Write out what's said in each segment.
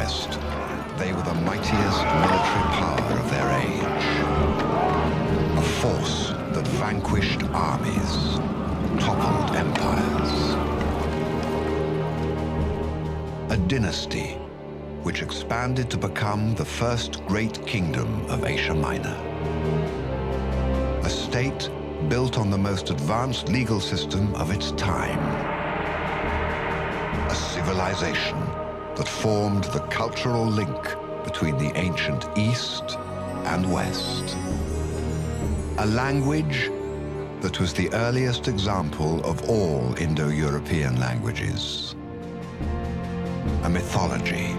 conquest, they were the mightiest military power of their age. A force that vanquished armies, toppled empires. A dynasty which expanded to become the first great kingdom of Asia Minor. A state built on the most advanced legal system of its time. A civilization that formed the cultural link between the ancient East and West. A language that was the earliest example of all Indo-European languages. A mythology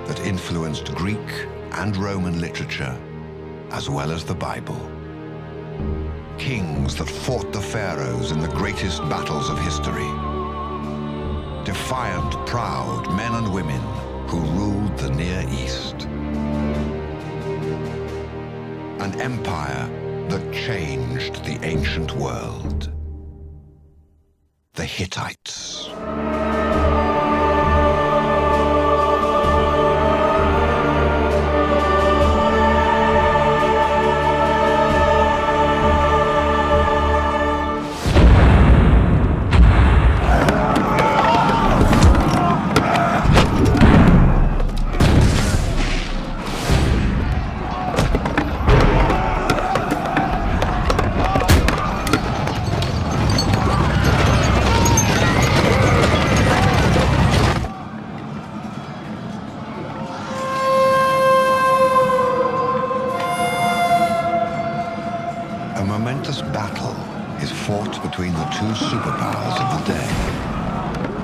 that influenced Greek and Roman literature, as well as the Bible. Kings that fought the pharaohs in the greatest battles of history. Defiant, proud men and women who ruled the Near East. An empire that changed the ancient world. The Hittites. Battle is fought between the two superpowers of the day.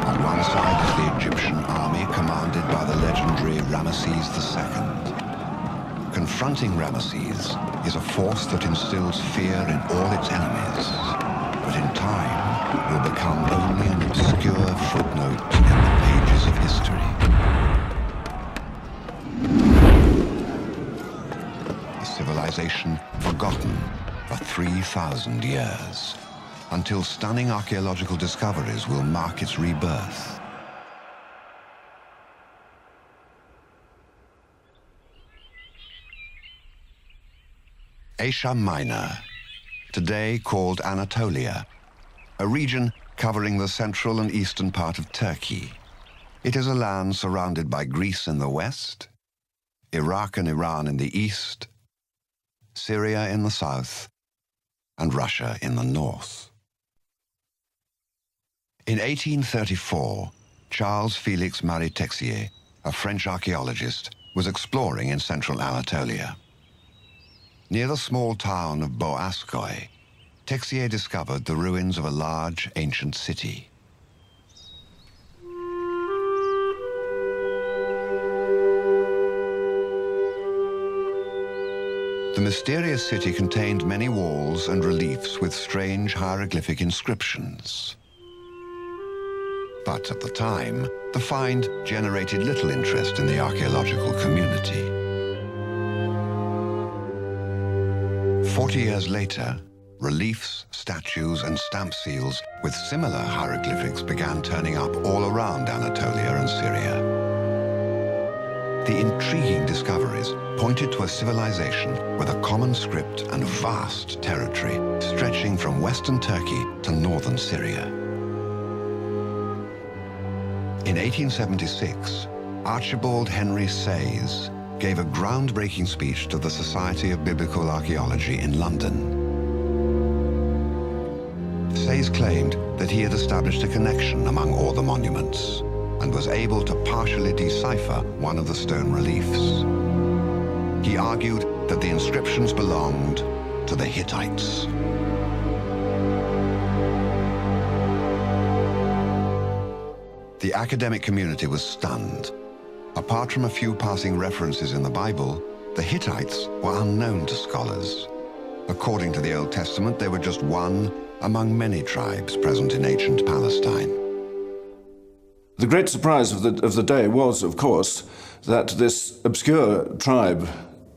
On one side is the Egyptian army commanded by the legendary Ramesses II. Confronting Ramesses is a force that instills fear in all its enemies, but in time will become only an obscure footnote in the pages of history. A civilization forgotten for 3,000 years, until stunning archaeological discoveries will mark its rebirth. Asia Minor, today called Anatolia, a region covering the central and eastern part of Turkey. It is a land surrounded by Greece in the west, Iraq and Iran in the east, Syria in the south, and Russia in the north. In 1834, Charles Félix Marie Texier, a French archaeologist, was exploring in central Anatolia. Near the small town of Boğazköy, Texier discovered the ruins of a large ancient city. The mysterious city contained many walls and reliefs with strange hieroglyphic inscriptions. But at the time, the find generated little interest in the archaeological community. 40 years later, reliefs, statues, and stamp seals with similar hieroglyphics began turning up all around Anatolia and Syria. The intriguing discoveries pointed to a civilization with a common script and vast territory stretching from western Turkey to northern Syria. In 1876, Archibald Henry Sayes gave a groundbreaking speech to the Society of Biblical Archaeology in London. Sayes claimed that he had established a connection among all the monuments and was able to partially decipher one of the stone reliefs. He argued that the inscriptions belonged to the Hittites. The academic community was stunned. Apart from a few passing references in the Bible, the Hittites were unknown to scholars. According to the Old Testament, they were just one among many tribes present in ancient Palestine. The great surprise of the day was, of course, that this obscure tribe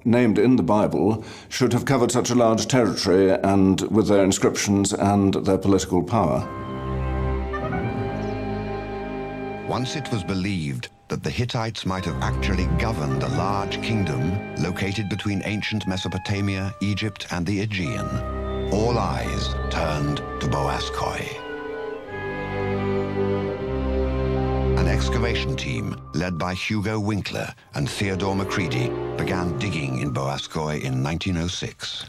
named in the Bible should have covered such a large territory and with their inscriptions and their political power. Once it was believed that the Hittites might have actually governed a large kingdom located between ancient Mesopotamia, Egypt, and the Aegean, all eyes turned to Boazkoi. An excavation team led by Hugo Winkler and Theodore Macready began digging in Boazkoi in 1906.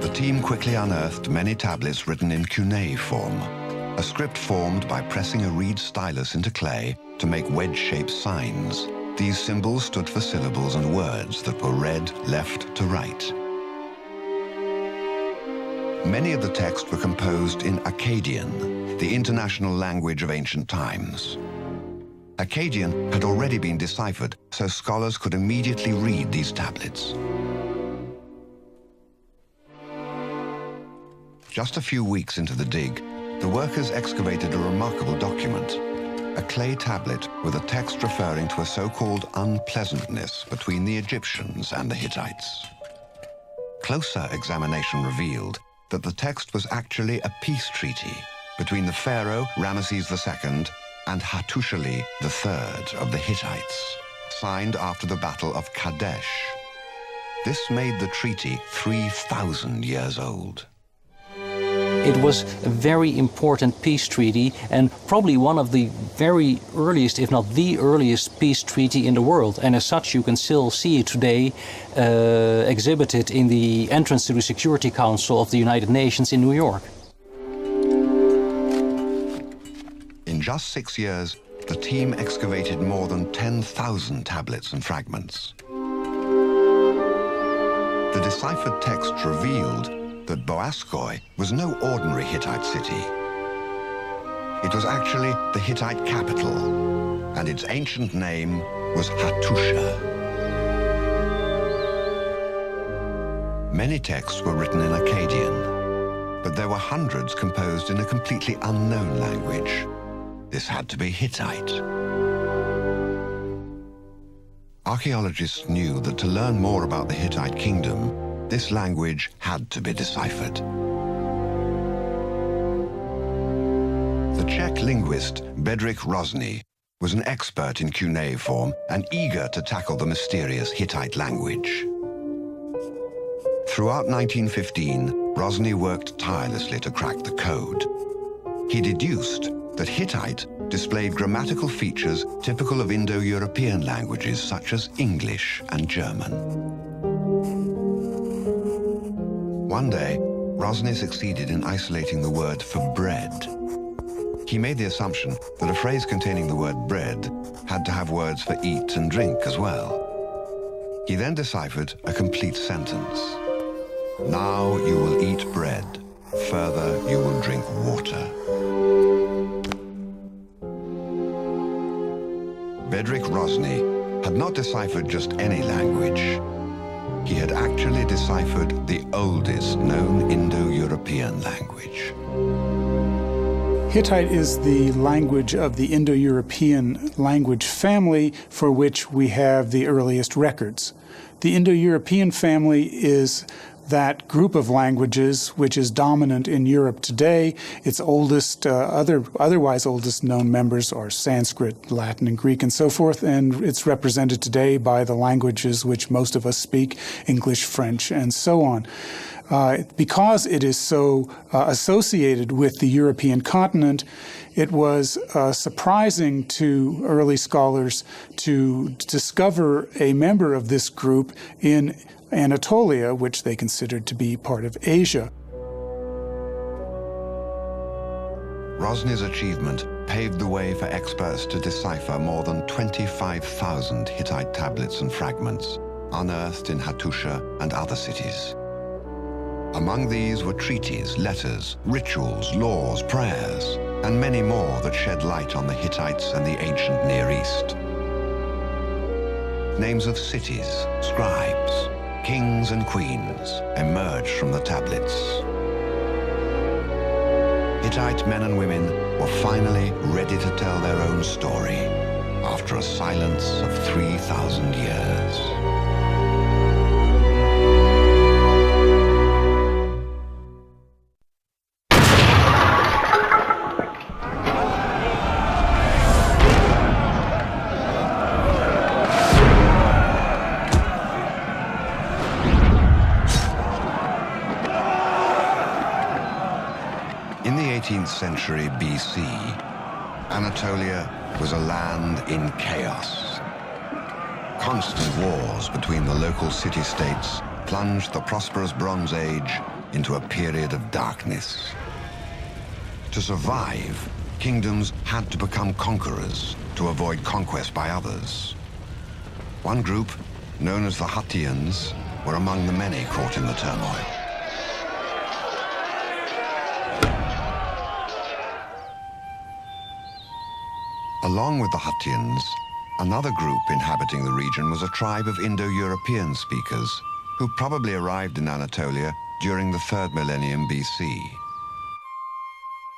The team quickly unearthed many tablets written in cuneiform form, a script formed by pressing a reed stylus into clay to make wedge-shaped signs. These symbols stood for syllables and words that were read left to right. Many of the texts were composed in Akkadian, the international language of ancient times. Akkadian had already been deciphered, so scholars could immediately read these tablets. Just a few weeks into the dig, the workers excavated a remarkable document, a clay tablet with a text referring to a so-called unpleasantness between the Egyptians and the Hittites. Closer examination revealed that the text was actually a peace treaty between the Pharaoh Ramesses II and Hattusa III of the Hittites, signed after the Battle of Kadesh. This made the treaty 3,000 years old. It was a very important peace treaty and probably one of the very earliest, if not the earliest, peace treaty in the world. And as such, you can still see it today exhibited in the entrance to the Security Council of the United Nations in New York. In just 6 years, the team excavated more than 10,000 tablets and fragments. The deciphered text revealed that Boazkoi was no ordinary Hittite city. It was actually the Hittite capital, and its ancient name was Hattusa. Many texts were written in Akkadian, but there were hundreds composed in a completely unknown language. This had to be Hittite. Archaeologists knew that to learn more about the Hittite kingdom, this language had to be deciphered. The Czech linguist Bedřich Hrozný was an expert in cuneiform and eager to tackle the mysterious Hittite language. Throughout 1915, Hrozný worked tirelessly to crack the code. He deduced that Hittite displayed grammatical features typical of Indo-European languages such as English and German. One day, Hrozný succeeded in isolating the word for bread. He made the assumption that a phrase containing the word bread had to have words for eat and drink as well. He then deciphered a complete sentence. Now you will eat bread, further you will drink water. Bedřich Hrozný had not deciphered just any language. He had actually deciphered the oldest known Indo-European language. Hittite is the language of the Indo-European language family for which we have the earliest records. The Indo-European family is that group of languages which is dominant in Europe today. Its oldest, otherwise oldest known members are Sanskrit, Latin, and Greek, and so forth, and it's represented today by the languages which most of us speak, English, French, and so on. Because it is so associated with the European continent, it was surprising to early scholars to discover a member of this group in Anatolia, which they considered to be part of Asia. Hrozny's achievement paved the way for experts to decipher more than 25,000 Hittite tablets and fragments unearthed in Hattusa and other cities. Among these were treaties, letters, rituals, laws, prayers, and many more that shed light on the Hittites and the ancient Near East. Names of cities, scribes, kings and queens emerged from the tablets. Hittite men and women were finally ready to tell their own story after a silence of 3,000 years. 18th century BC, Anatolia was a land in chaos. Constant wars between the local city-states plunged the prosperous Bronze Age into a period of darkness. To survive, kingdoms had to become conquerors to avoid conquest by others. One group, known as the Hittites, were among the many caught in the turmoil. Along with the Hittites, another group inhabiting the region was a tribe of Indo-European speakers who probably arrived in Anatolia during the 3rd millennium BC.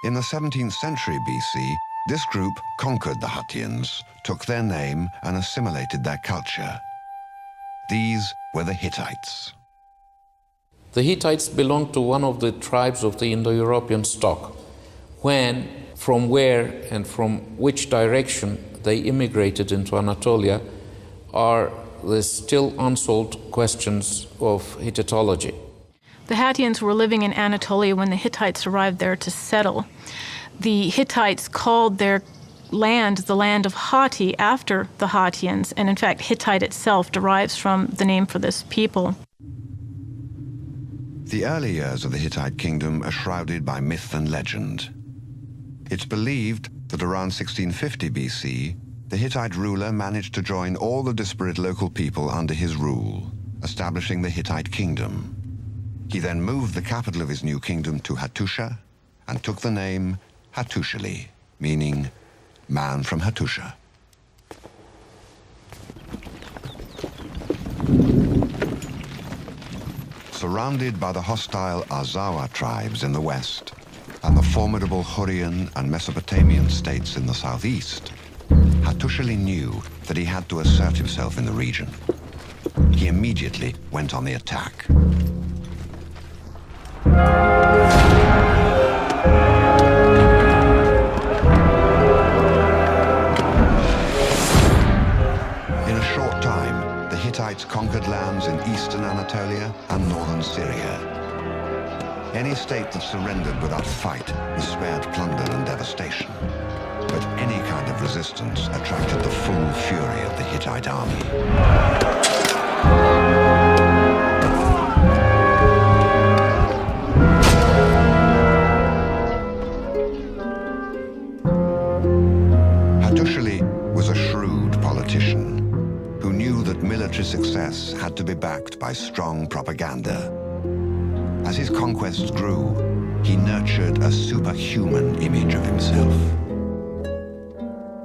In the 17th century BC, this group conquered the Hittites, took their name, and assimilated their culture. These were the Hittites. The Hittites belonged to one of the tribes of the Indo-European stock. From where and from which direction they immigrated into Anatolia are the still unsolved questions of Hittitology. The Hattians were living in Anatolia when the Hittites arrived there to settle. The Hittites called their land the land of Hatti after the Hattians, and in fact Hittite itself derives from the name for this people. The early years of the Hittite kingdom are shrouded by myth and legend. It's believed that around 1650 BC, the Hittite ruler managed to join all the disparate local people under his rule, establishing the Hittite kingdom. He then moved the capital of his new kingdom to Hattusa and took the name Hattusili, meaning man from Hattusa. Surrounded by the hostile Azawa tribes in the west and the formidable Hurrian and Mesopotamian states in the southeast, Hattusili knew that he had to assert himself in the region. He immediately went on the attack. In a short time, the Hittites conquered lands in eastern Anatolia and northern Syria. Any state that surrendered without a fight was spared plunder and devastation. But any kind of resistance attracted the full fury of the Hittite army. Hattusili was a shrewd politician who knew that military success had to be backed by strong propaganda. As his conquests grew, he nurtured a superhuman image of himself.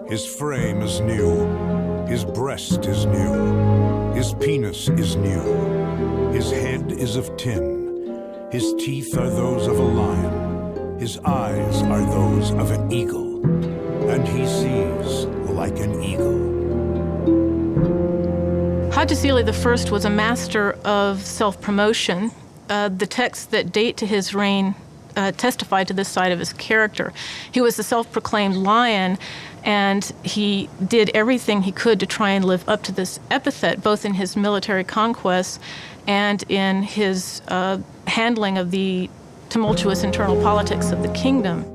His frame is new, his breast is new, his penis is new, his head is of tin, his teeth are those of a lion, his eyes are those of an eagle, and he sees like an eagle. Hattusili I was a master of self-promotion. The texts that date to his reign testify to this side of his character. He was the self-proclaimed lion, and he did everything he could to try and live up to this epithet, both in his military conquests and in his handling of the tumultuous internal politics of the kingdom.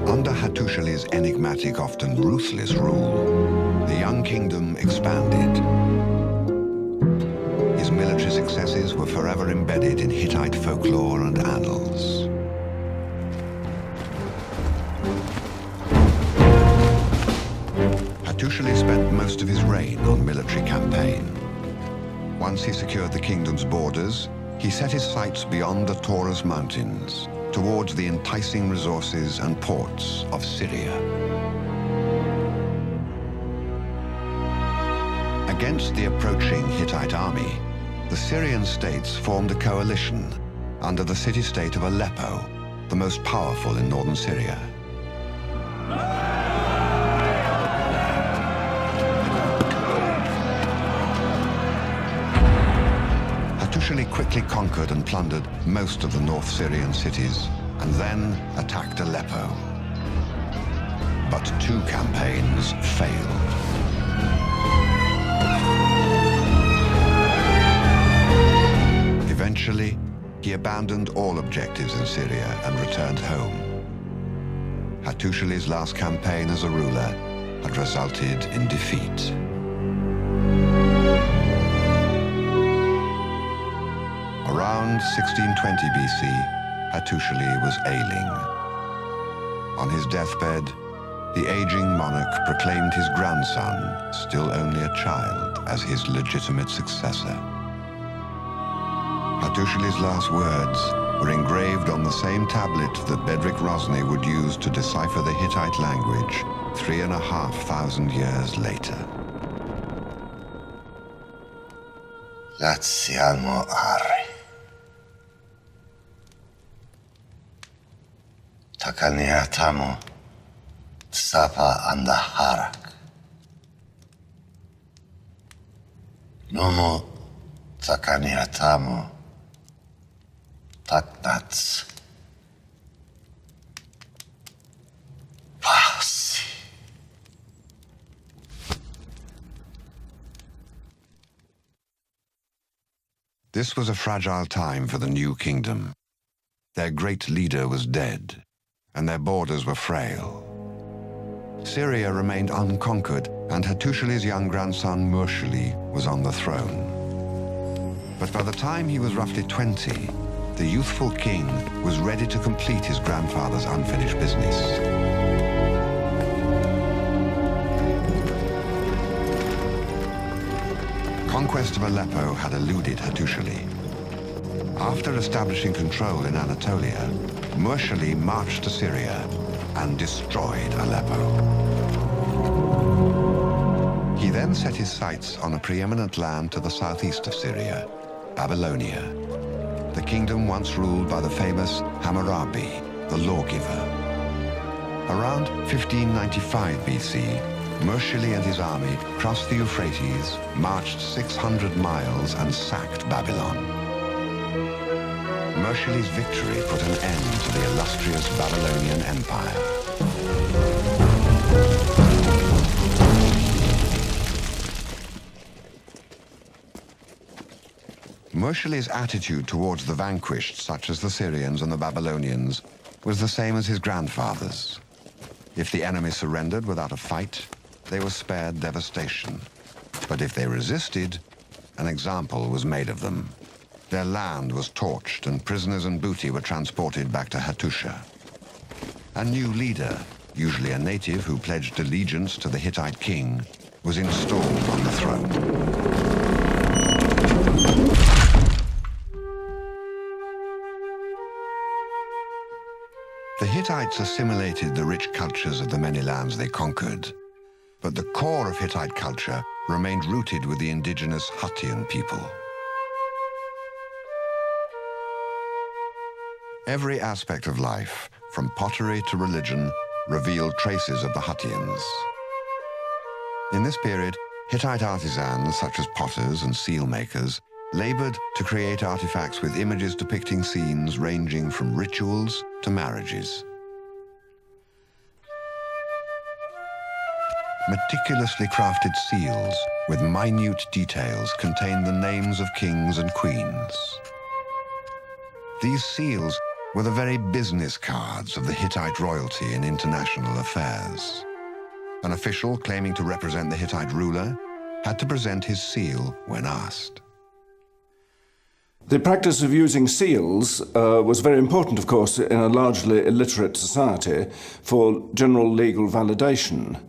Under Hattusili's enigmatic, often ruthless rule, the young kingdom expanded. His military successes were forever embedded in Hittite folklore and annals. Hattusili spent most of his reign on military campaign. Once he secured the kingdom's borders, he set his sights beyond the Taurus Mountains, towards the enticing resources and ports of Syria. Against the approaching Hittite army, the Syrian states formed a coalition under the city-state of Aleppo, the most powerful in northern Syria. Hattusili quickly conquered and plundered most of the North Syrian cities and then attacked Aleppo. But 2 campaigns failed. Eventually, he abandoned all objectives in Syria and returned home. Hattusili's last campaign as a ruler had resulted in defeat. Around 1620 BC, Hattusili was ailing. On his deathbed, the aging monarch proclaimed his grandson, still only a child, as his legitimate successor. Hattusili's last words were engraved on the same tablet that Bedřich Hrozný would use to decipher the Hittite language 3,500 years later. Laziamo Ari. Takaniatamo Tsapa Andaharak. Nomo Takaniatamo Taknats. Pasi. This was a fragile time for the new kingdom. Their great leader was dead, and their borders were frail. Syria remained unconquered, and Hattusili's young grandson Murshili was on the throne. But by the time he was roughly 20, the youthful king was ready to complete his grandfather's unfinished business. Conquest of Aleppo had eluded Hattusili. After establishing control in Anatolia, Murshili marched to Syria and destroyed Aleppo. He then set his sights on a preeminent land to the southeast of Syria, Babylonia, the kingdom once ruled by the famous Hammurabi, the lawgiver. Around 1595 BC, Murshili and his army crossed the Euphrates, marched 600 miles and sacked Babylon. Murshili's victory put an end to the illustrious Babylonian Empire. Murshili's attitude towards the vanquished, such as the Syrians and the Babylonians, was the same as his grandfather's. If the enemy surrendered without a fight, they were spared devastation. But if they resisted, an example was made of them. Their land was torched, and prisoners and booty were transported back to Hattusa. A new leader, usually a native who pledged allegiance to the Hittite king, was installed on the throne. The Hittites assimilated the rich cultures of the many lands they conquered, but the core of Hittite culture remained rooted with the indigenous Hattian people. Every aspect of life, from pottery to religion, revealed traces of the Hattians. In this period, Hittite artisans, such as potters and seal makers, labored to create artifacts with images depicting scenes ranging from rituals to marriages. Meticulously crafted seals with minute details contained the names of kings and queens. These seals were the very business cards of the Hittite royalty in international affairs. An official claiming to represent the Hittite ruler had to present his seal when asked. The practice of using seals was very important, of course, in a largely illiterate society for general legal validation.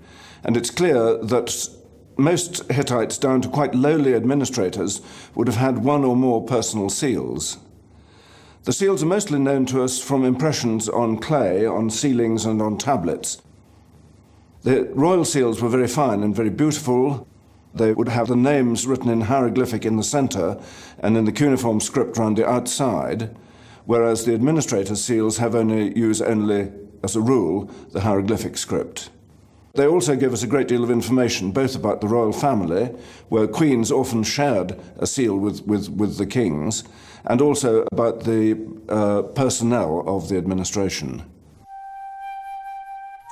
And it's clear that most Hittites, down to quite lowly administrators, would have had one or more personal seals. The seals are mostly known to us from impressions on clay, on ceilings and on tablets. The royal seals were very fine and very beautiful. They would have the names written in hieroglyphic in the center and in the cuneiform script round the outside, whereas the administrator's seals use only, as a rule, the hieroglyphic script. They also give us a great deal of information, both about the royal family, where queens often shared a seal with the kings, and also about the personnel of the administration.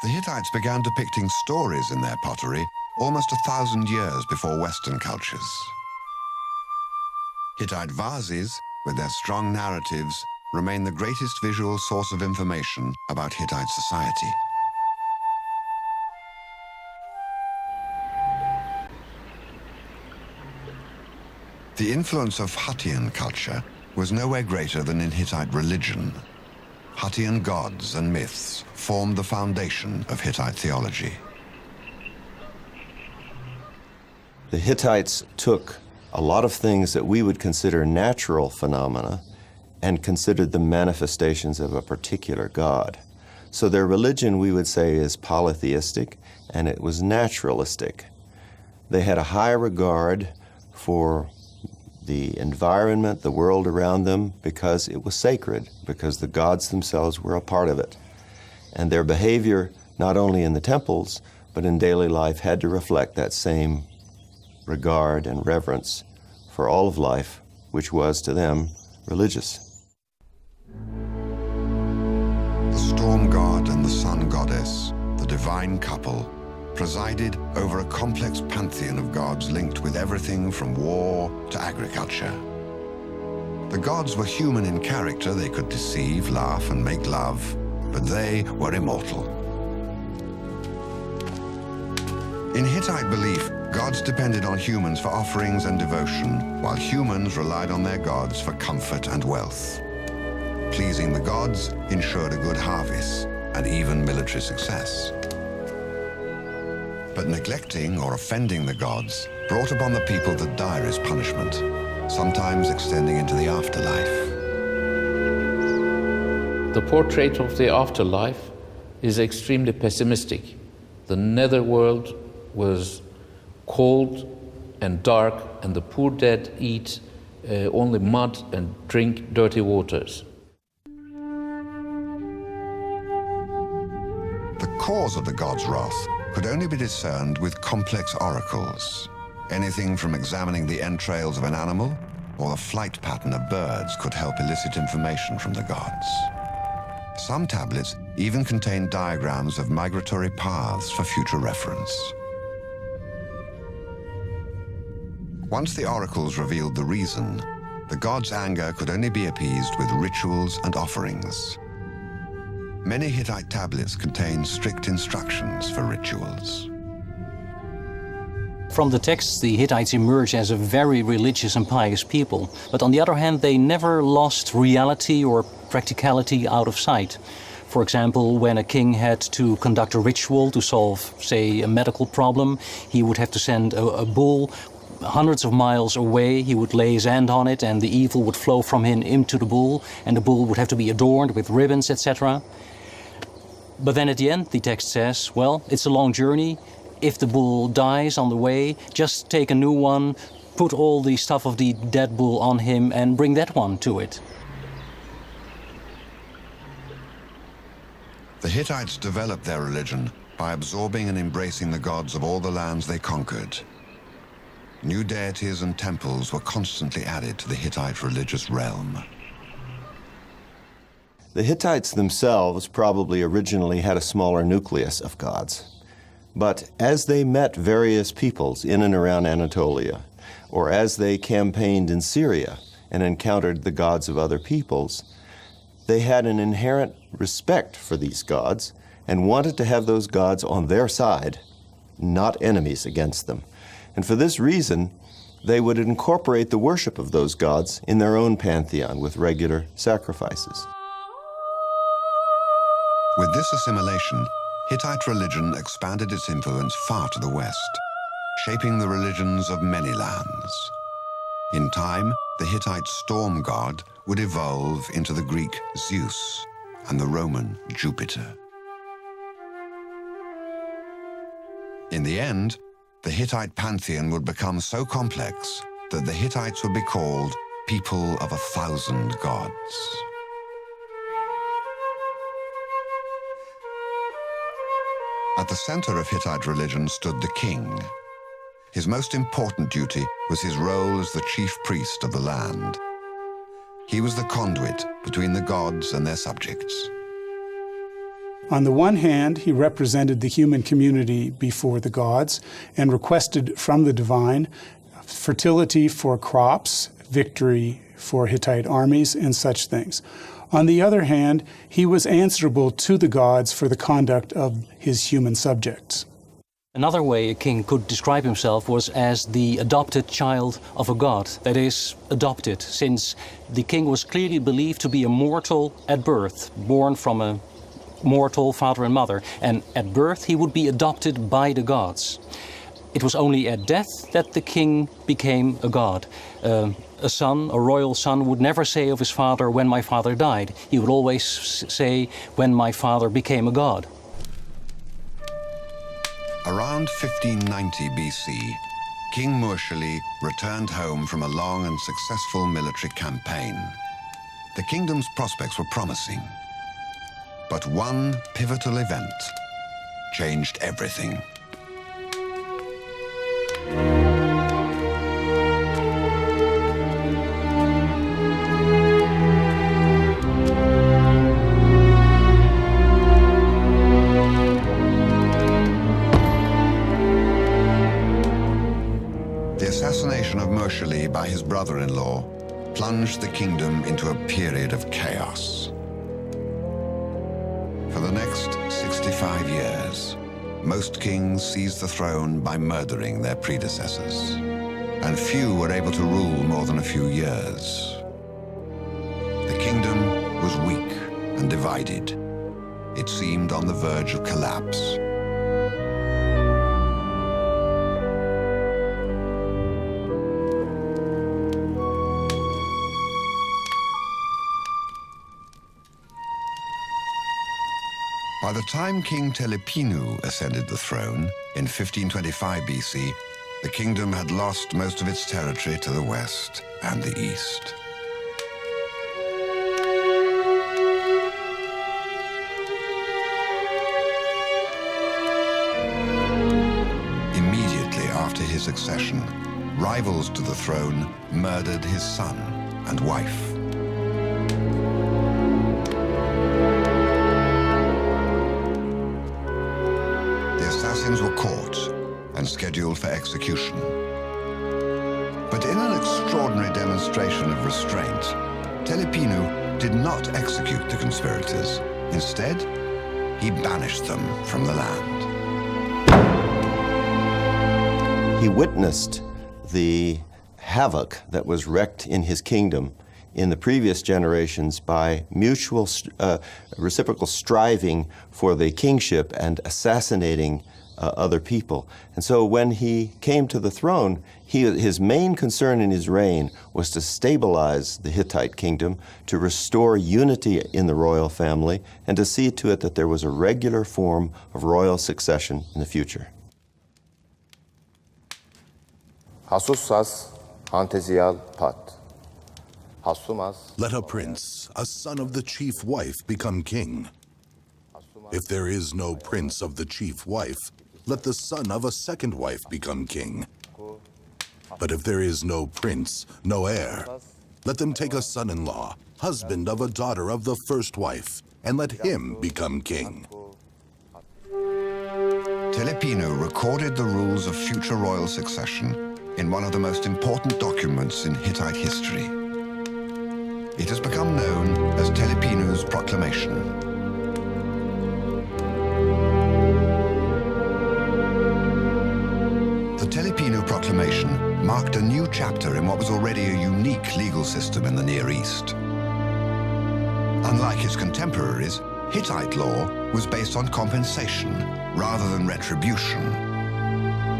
The Hittites began depicting stories in their pottery almost 1,000 years before Western cultures. Hittite vases with their strong narratives, remain the greatest visual source of information about Hittite society. The influence of Huttian culture was nowhere greater than in Hittite religion. Huttian gods and myths formed the foundation of Hittite theology. The Hittites took a lot of things that we would consider natural phenomena and considered them manifestations of a particular god. So their religion, we would say, is polytheistic, and it was naturalistic. They had a high regard for the environment, the world around them, because it was sacred, because the gods themselves were a part of it. And their behavior, not only in the temples, but in daily life, had to reflect that same regard and reverence for all of life, which was to them religious. The storm god and the sun goddess, the divine couple, presided over a complex pantheon of gods linked with everything from war to agriculture. The gods were human in character. They could deceive, laugh, and make love, but they were immortal. In Hittite belief, gods depended on humans for offerings and devotion, while humans relied on their gods for comfort and wealth. Pleasing the gods ensured a good harvest and even military success. But neglecting or offending the gods brought upon the people the direst punishment, sometimes extending into the afterlife. The portrait of the afterlife is extremely pessimistic. The netherworld was cold and dark, and the poor dead eat only mud and drink dirty waters. The cause of the gods' wrath could only be discerned with complex oracles. Anything from examining the entrails of an animal or the flight pattern of birds could help elicit information from the gods. Some tablets even contain diagrams of migratory paths for future reference. Once the oracles revealed the reason, the gods' anger could only be appeased with rituals and offerings. Many Hittite tablets contain strict instructions for rituals. From the texts, the Hittites emerge as a very religious and pious people. But on the other hand, they never lost reality or practicality out of sight. For example, when a king had to conduct a ritual to solve, say, a medical problem, he would have to send a bull hundreds of miles away. He would lay his hand on it, and the evil would flow from him into the bull, and the bull would have to be adorned with ribbons, etc. But then at the end, the text says, well, it's a long journey. If the bull dies on the way, just take a new one, put all the stuff of the dead bull on him, and bring that one to it. The Hittites developed their religion by absorbing and embracing the gods of all the lands they conquered. New deities and temples were constantly added to the Hittite religious realm. The Hittites themselves probably originally had a smaller nucleus of gods. But as they met various peoples in and around Anatolia, or as they campaigned in Syria and encountered the gods of other peoples, they had an inherent respect for these gods and wanted to have those gods on their side, not enemies against them. And for this reason, they would incorporate the worship of those gods in their own pantheon with regular sacrifices. With this assimilation, Hittite religion expanded its influence far to the west, shaping the religions of many lands. In time, the Hittite storm god would evolve into the Greek Zeus and the Roman Jupiter. In the end, the Hittite pantheon would become so complex that the Hittites would be called people of 1,000 gods. At the center of Hittite religion stood the king. His most important duty was his role as the chief priest of the land. He was the conduit between the gods and their subjects. On the one hand, he represented the human community before the gods and requested from the divine fertility for crops, victory for Hittite armies and such things. On the other hand, he was answerable to the gods for the conduct of his human subjects. Another way a king could describe himself was as the adopted child of a god, that is, adopted, since the king was clearly believed to be a mortal at birth, born from a mortal father and mother, and at birth he would be adopted by the gods. It was only at death that the king became a god. A son, a royal son, would never say of his father, "When my father died." He would always say, "When my father became a god." Around 1590 BC, King Mursili returned home from a long and successful military campaign. The kingdom's prospects were promising. But one pivotal event changed everything. The assassination of Mursili by his brother-in-law plunged the kingdom into a period of chaos. For the next 65 years, most kings seized the throne by murdering their predecessors, and few were able to rule more than a few years. The kingdom was weak and divided. It seemed on the verge of collapse. By the time King Telepinu ascended the throne in 1525 BC, the kingdom had lost most of its territory to the west and the east. Immediately after his accession, rivals to the throne murdered his son and wife. Were caught and scheduled for execution. But in an extraordinary demonstration of restraint, Telepinu did not execute the conspirators. Instead, he banished them from the land. He witnessed the havoc that was wreaked in his kingdom in the previous generations by mutual reciprocal striving for the kingship and assassinating other people. And so when he came to the throne, his main concern in his reign was to stabilize the Hittite kingdom, to restore unity in the royal family, and to see to it that there was a regular form of royal succession in the future. Hattusas antesial pat. Let a prince, a son of the chief wife, become king. If there is no prince of the chief wife, let the son of a second wife become king. But if there is no prince, no heir, let them take a son-in-law, husband of a daughter of the first wife, and let him become king. Telepinu recorded the rules of future royal succession in one of the most important documents in Hittite history. It has become known as Telepinu's Proclamation. The Telepinu Proclamation marked a new chapter in what was already a unique legal system in the Near East. Unlike its contemporaries, Hittite law was based on compensation rather than retribution.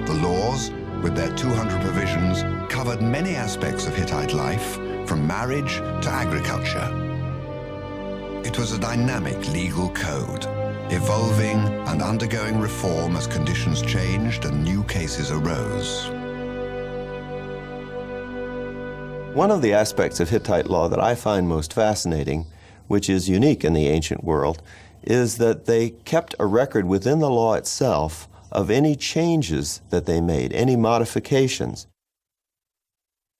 The laws, with their 200 provisions, covered many aspects of Hittite life, from marriage to agriculture. It was a dynamic legal code, evolving and undergoing reform as conditions changed and new cases arose. One of the aspects of Hittite law that I find most fascinating, which is unique in the ancient world, is that they kept a record within the law itself of any changes that they made, any modifications.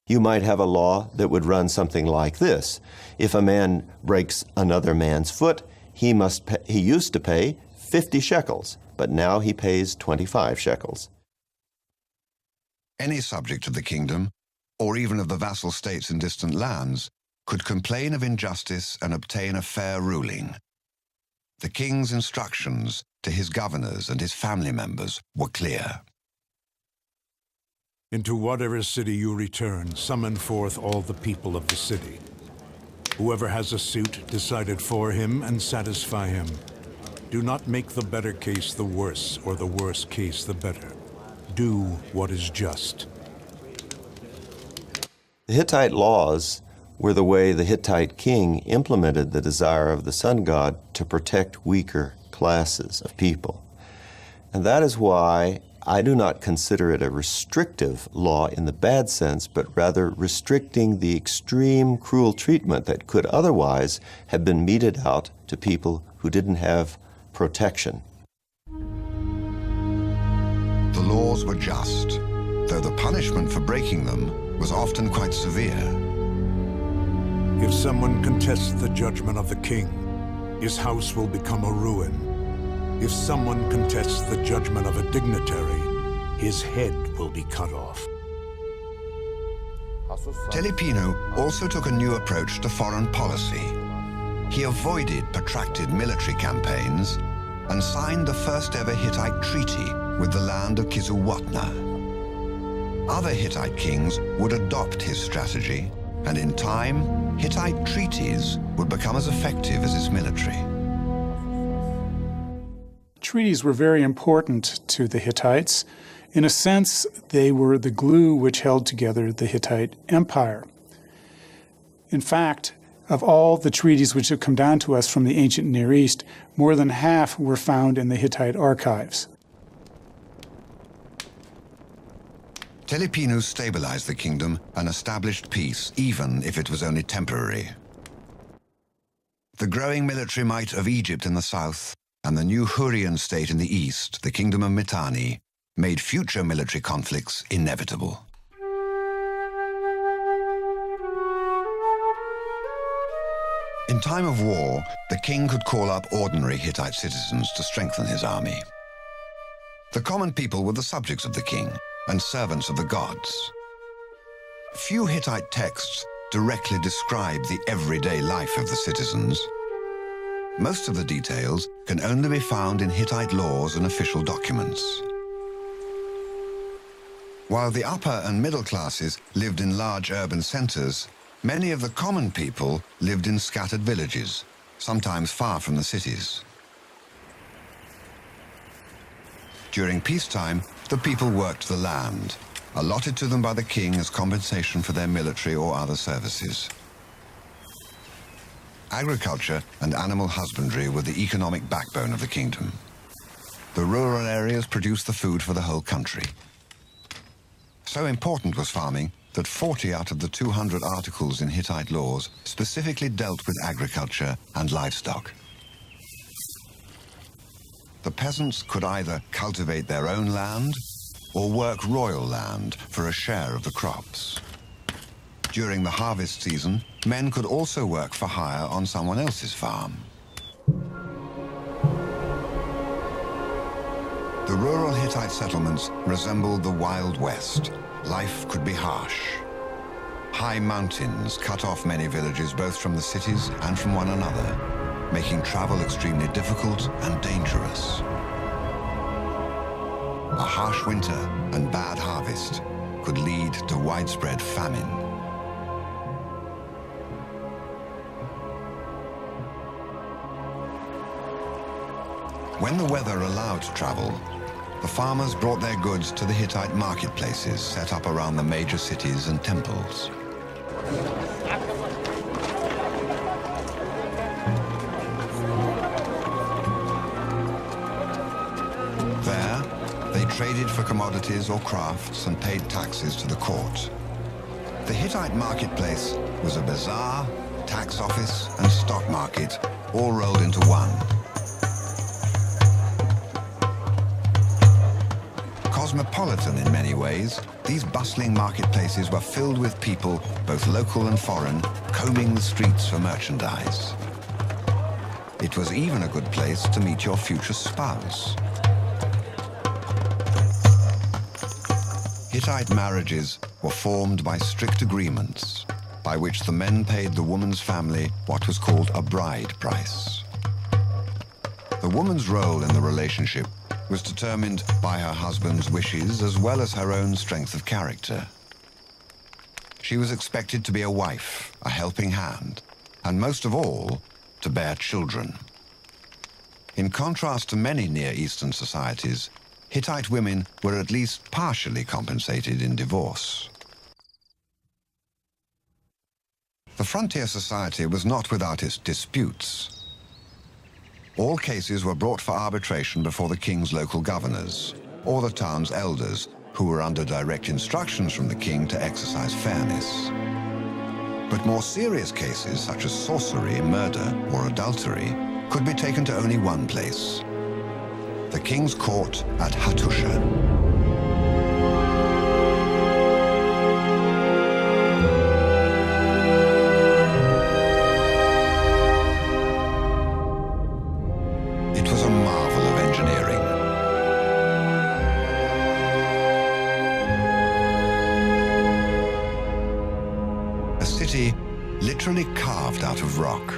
You might have a law that would run something like this. If a man breaks another man's foot, he used to pay 50 shekels, but now he pays 25 shekels. Any subject of the kingdom or even of the vassal states in distant lands, could complain of injustice and obtain a fair ruling. The king's instructions to his governors and his family members were clear. Into whatever city you return, summon forth all the people of the city. Whoever has a suit, decide it for him and satisfy him. Do not make the better case the worse, or the worse case the better. Do what is just. The Hittite laws were the way the Hittite king implemented the desire of the sun god to protect weaker classes of people. And that is why I do not consider it a restrictive law in the bad sense, but rather restricting the extreme cruel treatment that could otherwise have been meted out to people who didn't have protection. The laws were just, though the punishment for breaking them was often quite severe. If someone contests the judgment of the king, his house will become a ruin. If someone contests the judgment of a dignitary, his head will be cut off. Telepino also took a new approach to foreign policy. He avoided protracted military campaigns and signed the first ever Hittite treaty with the land of Kizzuwatna. Other Hittite kings would adopt his strategy, and in time, Hittite treaties would become as effective as his military. Treaties were very important to the Hittites. In a sense, they were the glue which held together the Hittite Empire. In fact, of all the treaties which have come down to us from the ancient Near East, more than half were found in the Hittite archives. Telepinu stabilized the kingdom and established peace, even if it was only temporary. The growing military might of Egypt in the south and the new Hurrian state in the east, the kingdom of Mitanni, made future military conflicts inevitable. In time of war, the king could call up ordinary Hittite citizens to strengthen his army. The common people were the subjects of the king and servants of the gods. Few Hittite texts directly describe the everyday life of the citizens. Most of the details can only be found in Hittite laws and official documents. While the upper and middle classes lived in large urban centers, many of the common people lived in scattered villages, sometimes far from the cities. During peacetime, the people worked the land, allotted to them by the king as compensation for their military or other services. Agriculture and animal husbandry were the economic backbone of the kingdom. The rural areas produced the food for the whole country. So important was farming that 40 out of the 200 articles in Hittite laws specifically dealt with agriculture and livestock. The peasants could either cultivate their own land or work royal land for a share of the crops. During the harvest season, men could also work for hire on someone else's farm. The rural Hittite settlements resembled the Wild West. Life could be harsh. High mountains cut off many villages both from the cities and from one another, making travel extremely difficult and dangerous. A harsh winter and bad harvest could lead to widespread famine. When the weather allowed travel, the farmers brought their goods to the Hittite marketplaces set up around the major cities and temples. There, they traded for commodities or crafts and paid taxes to the court. The Hittite marketplace was a bazaar, tax office, and stock market, all rolled into one. Cosmopolitan in many ways, these bustling marketplaces were filled with people, both local and foreign, combing the streets for merchandise. It was even a good place to meet your future spouse. Hittite marriages were formed by strict agreements by which the men paid the woman's family what was called a bride price. The woman's role in the relationship was determined by her husband's wishes as well as her own strength of character. She was expected to be a wife, a helping hand, and most of all, to bear children. In contrast to many Near Eastern societies, Hittite women were at least partially compensated in divorce. The frontier society was not without its disputes. All cases were brought for arbitration before the king's local governors or the town's elders, who were under direct instructions from the king to exercise fairness. But more serious cases, such as sorcery, murder, or adultery, could be taken to only one place: the king's court at Hattusa. Literally carved out of rock.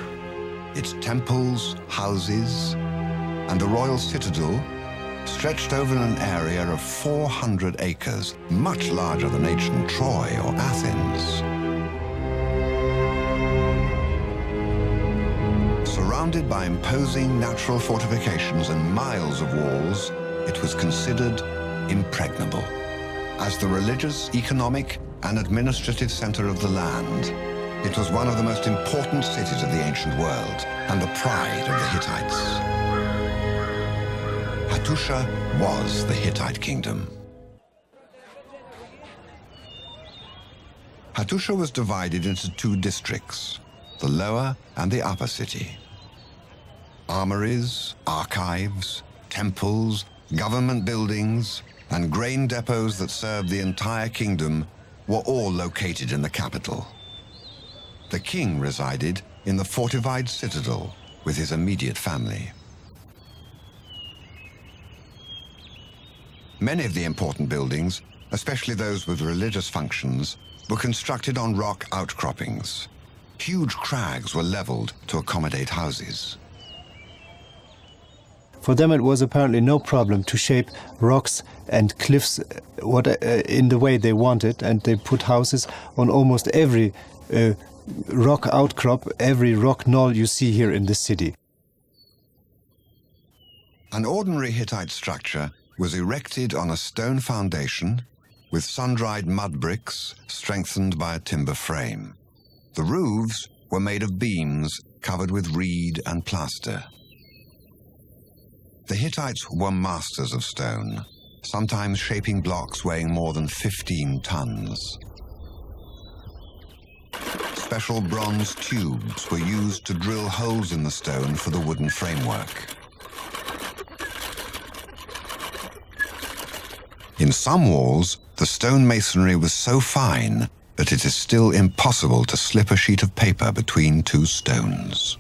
Its temples, houses, and the royal citadel stretched over an area of 400 acres, much larger than ancient Troy or Athens. Surrounded by imposing natural fortifications and miles of walls, it was considered impregnable. As the religious, economic, and administrative center of the land, it was one of the most important cities of the ancient world and the pride of the Hittites. Hattusa was the Hittite kingdom. Hattusa was divided into two districts, the lower and the upper city. Armories, archives, temples, government buildings, and grain depots that served the entire kingdom were all located in the capital. The king resided in the fortified citadel with his immediate family. Many of the important buildings, especially those with religious functions, were constructed on rock outcroppings. Huge crags were leveled to accommodate houses. For them it was apparently no problem to shape rocks and cliffs in the way they wanted, and they put houses on almost every rock outcrop, every rock knoll you see here in this city. An ordinary Hittite structure was erected on a stone foundation with sun-dried mud bricks strengthened by a timber frame. The roofs were made of beams covered with reed and plaster. The Hittites were masters of stone, sometimes shaping blocks weighing more than 15 tons. Special bronze tubes were used to drill holes in the stone for the wooden framework. In some walls, the stone masonry was so fine that it is still impossible to slip a sheet of paper between two stones.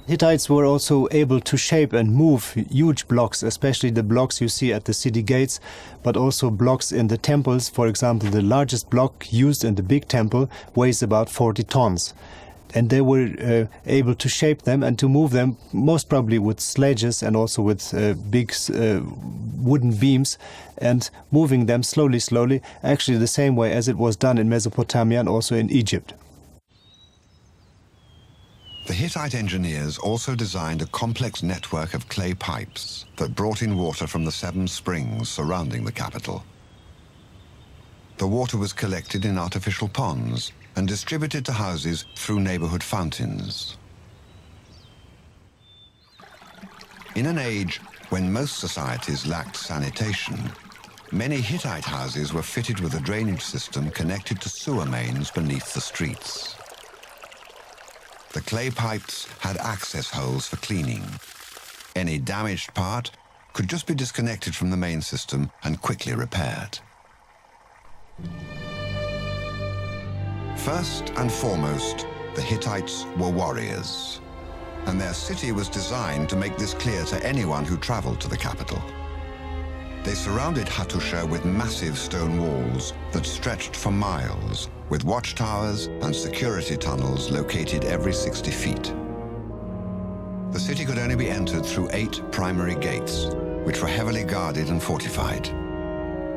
Hittites were also able to shape and move huge blocks, especially the blocks you see at the city gates, but also blocks in the temples. For example, the largest block used in the big temple weighs about 40 tons. And they were able to shape them and to move them, most probably with sledges and also with big wooden beams, and moving them slowly, actually the same way as it was done in Mesopotamia and also in Egypt. The Hittite engineers also designed a complex network of clay pipes that brought in water from the 7 springs surrounding the capital. The water was collected in artificial ponds and distributed to houses through neighborhood fountains. In an age when most societies lacked sanitation, many Hittite houses were fitted with a drainage system connected to sewer mains beneath the streets. The clay pipes had access holes for cleaning. Any damaged part could just be disconnected from the main system and quickly repaired. First and foremost, the Hittites were warriors, and their city was designed to make this clear to anyone who traveled to the capital. They surrounded Hattusa with massive stone walls that stretched for miles, with watchtowers and security tunnels located every 60 feet. The city could only be entered through 8 primary gates, which were heavily guarded and fortified.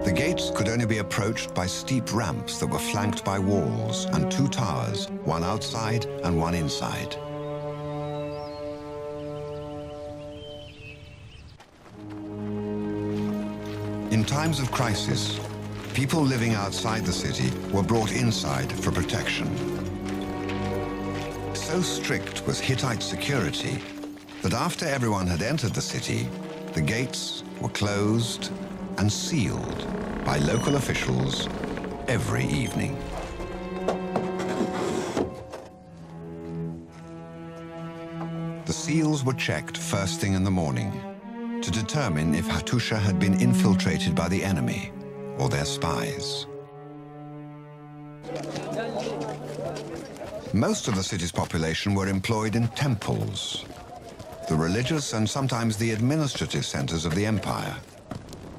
The gates could only be approached by steep ramps that were flanked by walls and 2 towers, one outside and one inside. In times of crisis, people living outside the city were brought inside for protection. So strict was Hittite security that after everyone had entered the city, the gates were closed and sealed by local officials every evening. The seals were checked first thing in the morning to determine if Hattusa had been infiltrated by the enemy or their spies. Most of the city's population were employed in temples, the religious and sometimes the administrative centers of the empire.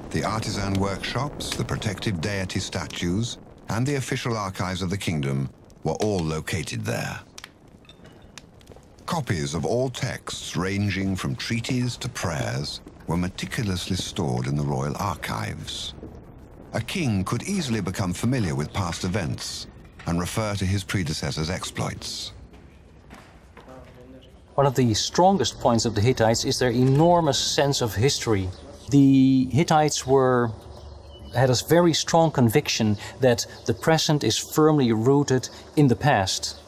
The artisan workshops, the protective deity statues, and the official archives of the kingdom were all located there. Copies of all texts, ranging from treaties to prayers, were meticulously stored in the royal archives. A king could easily become familiar with past events and refer to his predecessors' exploits. One of the strongest points of the Hittites is their enormous sense of history. The Hittites had a very strong conviction that the present is firmly rooted in the past,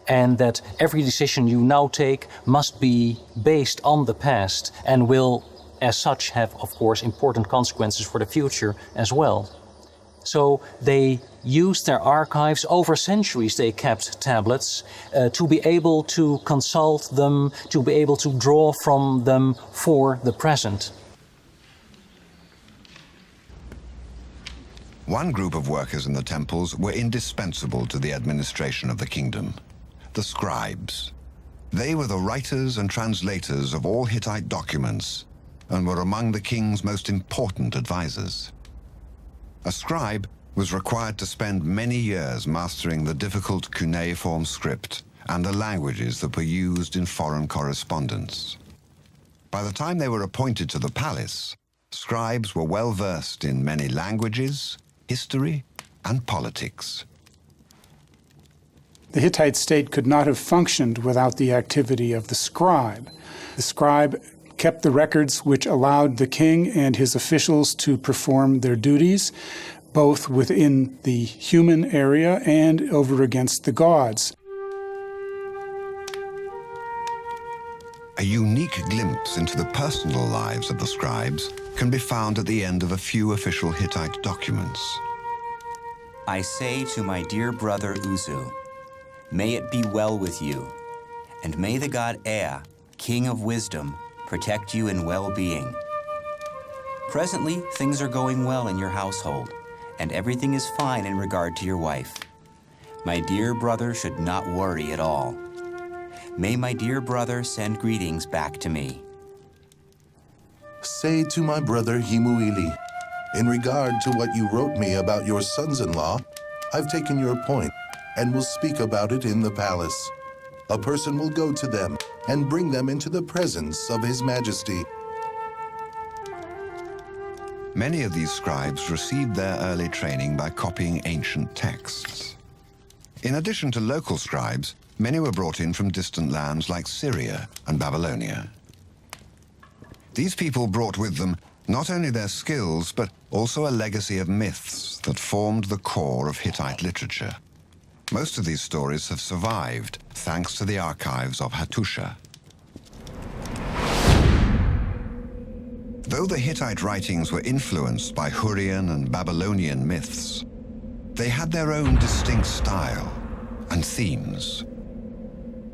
and that every decision you now take must be based on the past and will, as such, have, of course, important consequences for the future as well. So they used their archives. Over centuries they kept tablets to be able to consult them, to be able to draw from them for the present. One group of workers in the temples were indispensable to the administration of the kingdom: the scribes. They were the writers and translators of all Hittite documents and were among the king's most important advisors. A scribe was required to spend many years mastering the difficult cuneiform script and the languages that were used in foreign correspondence. By the time they were appointed to the palace, scribes were well versed in many languages, history, and politics. The Hittite state could not have functioned without the activity of the scribe. The scribe kept the records which allowed the king and his officials to perform their duties, both within the human area and over against the gods. A unique glimpse into the personal lives of the scribes can be found at the end of a few official Hittite documents. I say to my dear brother Uzu, may it be well with you, and may the god Ea, king of wisdom, protect you in well-being. Presently, things are going well in your household, and everything is fine in regard to your wife. My dear brother should not worry at all. May my dear brother send greetings back to me. Say to my brother Himuili, in regard to what you wrote me about your sons-in-law, I've taken your point and will speak about it in the palace. A person will go to them and bring them into the presence of His Majesty. Many of these scribes received their early training by copying ancient texts. In addition to local scribes, many were brought in from distant lands like Syria and Babylonia. These people brought with them not only their skills, but also a legacy of myths that formed the core of Hittite literature. Most of these stories have survived thanks to the archives of Hattusa. Though the Hittite writings were influenced by Hurrian and Babylonian myths, they had their own distinct style and themes.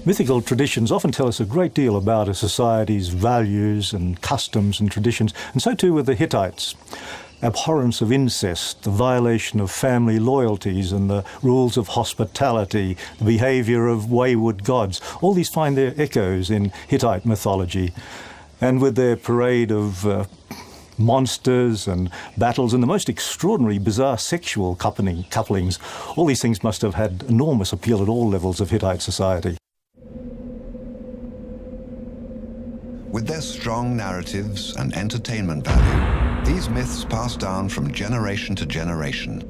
Mythical traditions often tell us a great deal about a society's values and customs and traditions, and so too with the Hittites. Abhorrence of incest, the violation of family loyalties and the rules of hospitality, the behavior of wayward gods, all these find their echoes in Hittite mythology. And with their parade of monsters and battles and the most extraordinary, bizarre sexual couplings. All these things must have had enormous appeal at all levels of Hittite society. With their strong narratives and entertainment value, these myths passed down from generation to generation.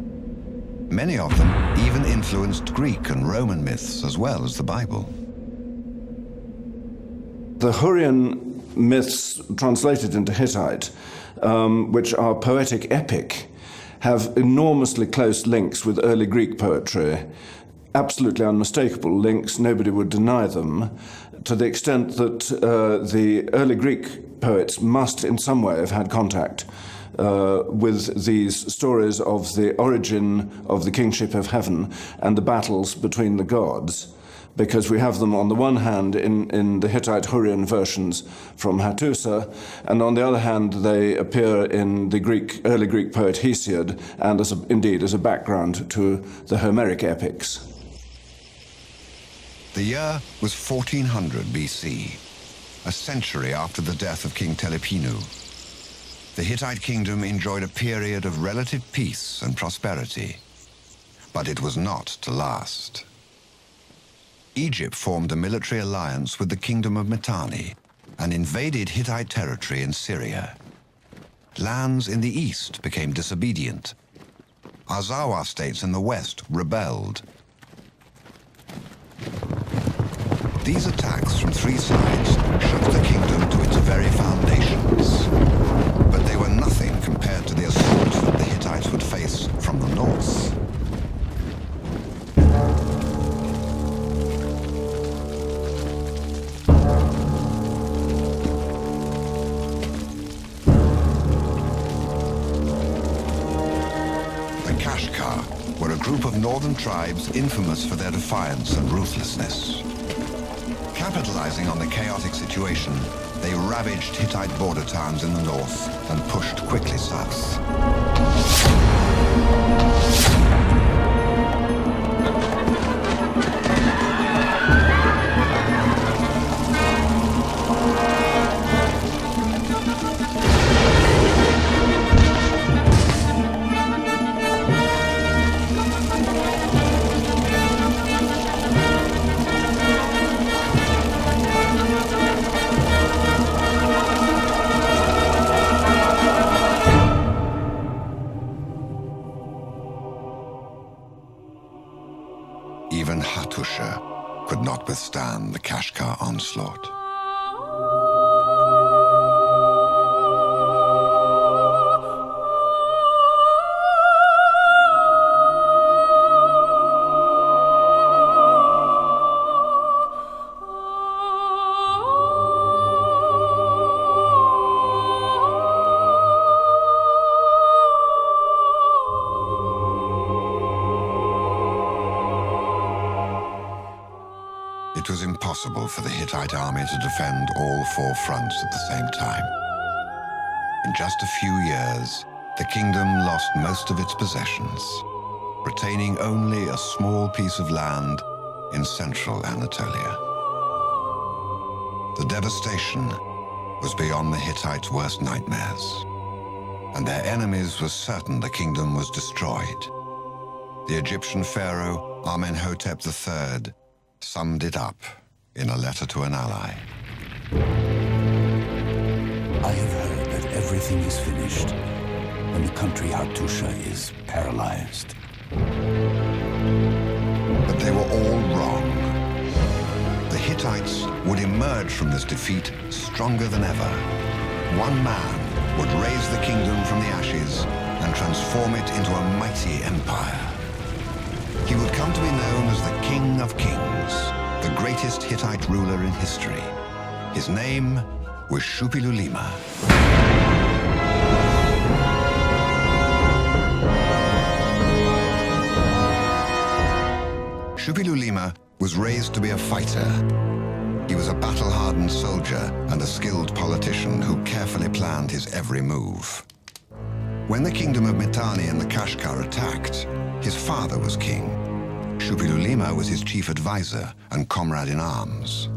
Many of them even influenced Greek and Roman myths as well as the Bible. The Hurrian myths translated into Hittite, which are poetic epic, have enormously close links with early Greek poetry, absolutely unmistakable links, nobody would deny them, to the extent that the early Greek poets must in some way have had contact with these stories of the origin of the kingship of heaven and the battles between the gods, because we have them on the one hand in the Hittite Hurrian versions from Hattusa, and on the other hand they appear in the early Greek poet Hesiod, and indeed as a background to the Homeric epics. The year was 1400 BC, a century after the death of King Telepinu. The Hittite kingdom enjoyed a period of relative peace and prosperity, but it was not to last. Egypt formed a military alliance with the kingdom of Mitanni and invaded Hittite territory in Syria. Lands in the east became disobedient. Azawa states in the west rebelled. These attacks from three sides shook the kingdom to its very foundations. But they were nothing compared to the assault that the Hittites would face from the north. Were a group of northern tribes infamous for their defiance and ruthlessness. Capitalizing on the chaotic situation, they ravaged Hittite border towns in the north and pushed quickly south. Even Hattusa could not withstand the Kashgar onslaught. It was impossible for the Hittite army to defend all four fronts at the same time. In just a few years, the kingdom lost most of its possessions, retaining only a small piece of land in central Anatolia. The devastation was beyond the Hittites' worst nightmares, and their enemies were certain the kingdom was destroyed. The Egyptian pharaoh Amenhotep III summed it up in a letter to an ally. I have heard that everything is finished when the country Hattusa is paralyzed. But they were all wrong. The Hittites would emerge from this defeat stronger than ever. One man would raise the kingdom from the ashes and transform it into a mighty empire. He would come to be known as the King of Kings, the greatest Hittite ruler in history. His name was Shupilulima. Shupilulima was raised to be a fighter. He was a battle-hardened soldier and a skilled politician who carefully planned his every move. When the kingdom of Mitanni and the Kashgar attacked, his father was king. Shupilulima was his chief advisor and comrade in arms.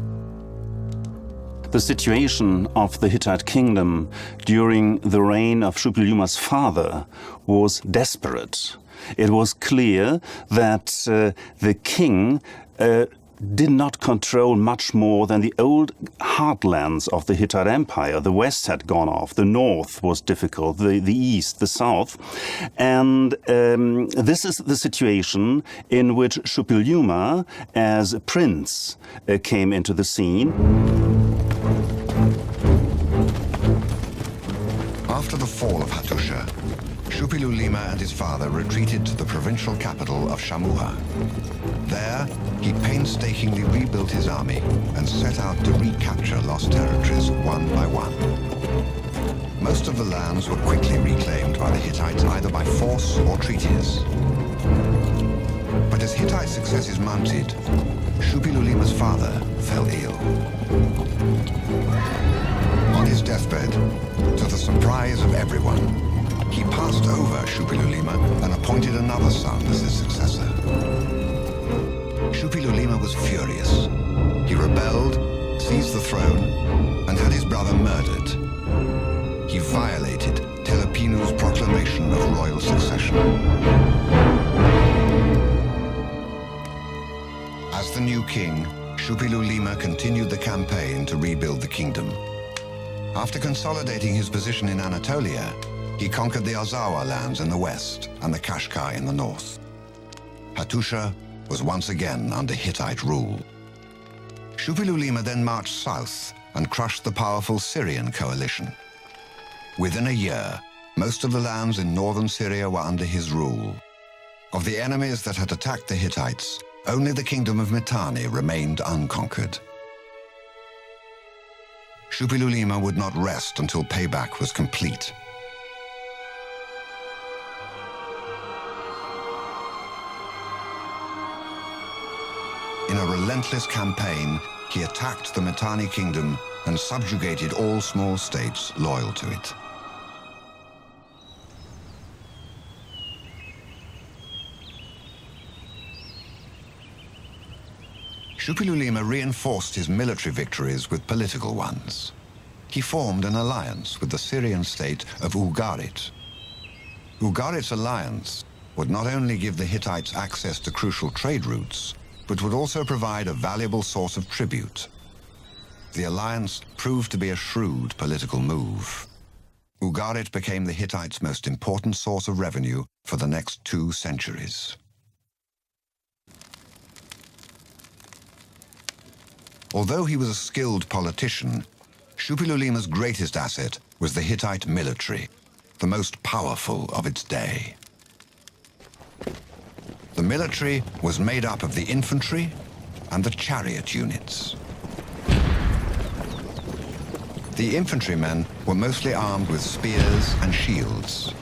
the situation of the Hittite kingdom during the reign of Shuppilulima's father was desperate. It was clear that the king did not control much more than the old heartlands of the Hittite Empire. The west had gone off, the north was difficult, the east, the south. And this is the situation in which Shuppiluliuma, as a prince, came into the scene. After the fall of Hattusa, Shuppiluliuma and his father retreated to the provincial capital of Shamuha. There, he painstakingly rebuilt his army and set out to recapture lost territories one by one. Most of the lands were quickly reclaimed by the Hittites either by force or treaties. But as Hittite successes mounted, Shuppilulima's father fell ill. On his deathbed, to the surprise of everyone, he passed over Shuppiluliuma and appointed another son as his successor. Shuppiluliuma was furious. He rebelled, seized the throne, and had his brother murdered. He violated Telepinu's proclamation of royal succession. As the new king, Shuppiluliuma continued the campaign to rebuild the kingdom. After consolidating his position in Anatolia, he conquered the Azawa lands in the west and the Kashgar in the north. Hattusa was once again under Hittite rule. Shuppiluliuma then marched south and crushed the powerful Syrian coalition. Within a year, most of the lands in northern Syria were under his rule. Of the enemies that had attacked the Hittites, only the kingdom of Mitanni remained unconquered. Shuppiluliuma would not rest until payback was complete. In a relentless campaign, he attacked the Mitanni kingdom and subjugated all small states loyal to it. Shuppiluliuma reinforced his military victories with political ones. He formed an alliance with the Syrian state of Ugarit. Ugarit's alliance would not only give the Hittites access to crucial trade routes, but would also provide a valuable source of tribute. The alliance proved to be a shrewd political move. Ugarit became the Hittites' most important source of revenue for the next 2 centuries. Although he was a skilled politician, Shuppilulima's greatest asset was the Hittite military, the most powerful of its day. The military was made up of the infantry and the chariot units. The infantrymen were mostly armed with spears and shields.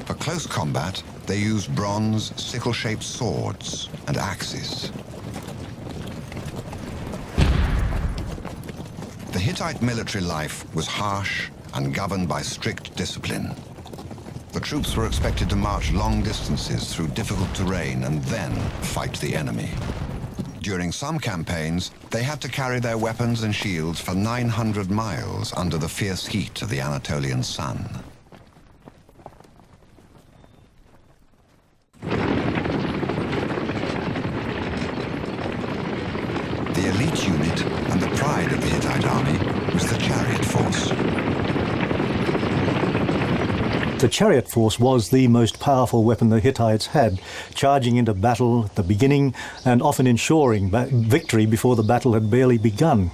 For close combat, they used bronze, sickle-shaped swords and axes. The Hittite military life was harsh and governed by strict discipline. The troops were expected to march long distances through difficult terrain and then fight the enemy. During some campaigns, they had to carry their weapons and shields for 900 miles under the fierce heat of the Anatolian sun. The elite unit and the pride of the Hittite army was the chariot force. The chariot force was the most powerful weapon the Hittites had, charging into battle at the beginning and often ensuring victory before the battle had barely begun.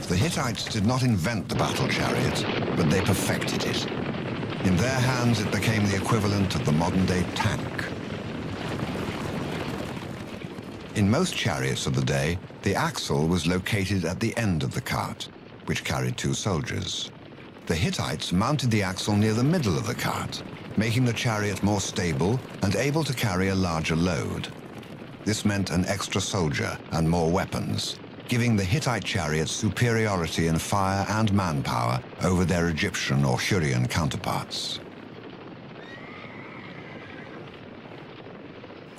The Hittites did not invent the battle chariot, but they perfected it. In their hands, it became the equivalent of the modern-day tank. In most chariots of the day, the axle was located at the end of the cart, which carried 2 soldiers. The Hittites mounted the axle near the middle of the cart, making the chariot more stable and able to carry a larger load. This meant an extra soldier and more weapons, giving the Hittite chariots superiority in fire and manpower over their Egyptian or Hurrian counterparts.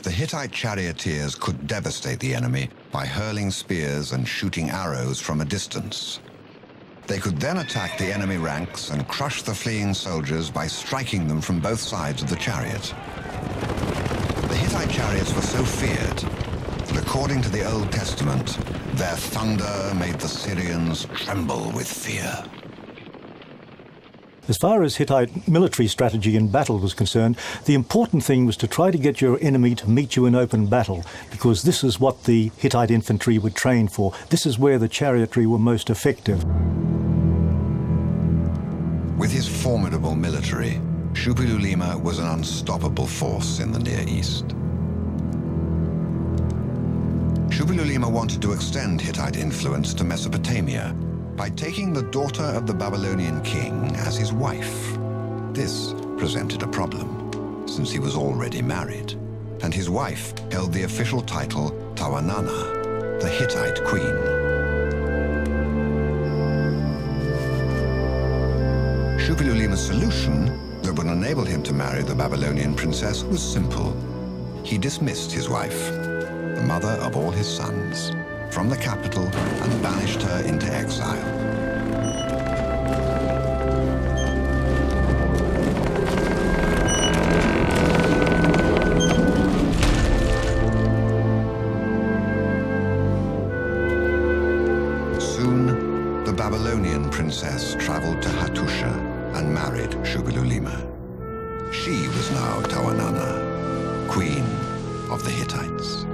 The Hittite charioteers could devastate the enemy by hurling spears and shooting arrows from a distance. They could then attack the enemy ranks and crush the fleeing soldiers by striking them from both sides of the chariot. The Hittite chariots were so feared that, according to the Old Testament, their thunder made the Syrians tremble with fear. As far as Hittite military strategy in battle was concerned, the important thing was to try to get your enemy to meet you in open battle, because this is what the Hittite infantry were trained for. This is where the chariotry were most effective. With his formidable military, Shupilulima was an unstoppable force in the Near East. Shupilulima wanted to extend Hittite influence to Mesopotamia by taking the daughter of the Babylonian king as his wife. This presented a problem, since he was already married, and his wife held the official title Tawananna, the Hittite queen. Shupilulima's solution that would enable him to marry the Babylonian princess was simple. He dismissed his wife, the mother of all his sons, from the capital and banished her into exile. Soon, the Babylonian princess traveled to Hattusa and married Shupilulima. She was now Tawananna, queen of the Hittites.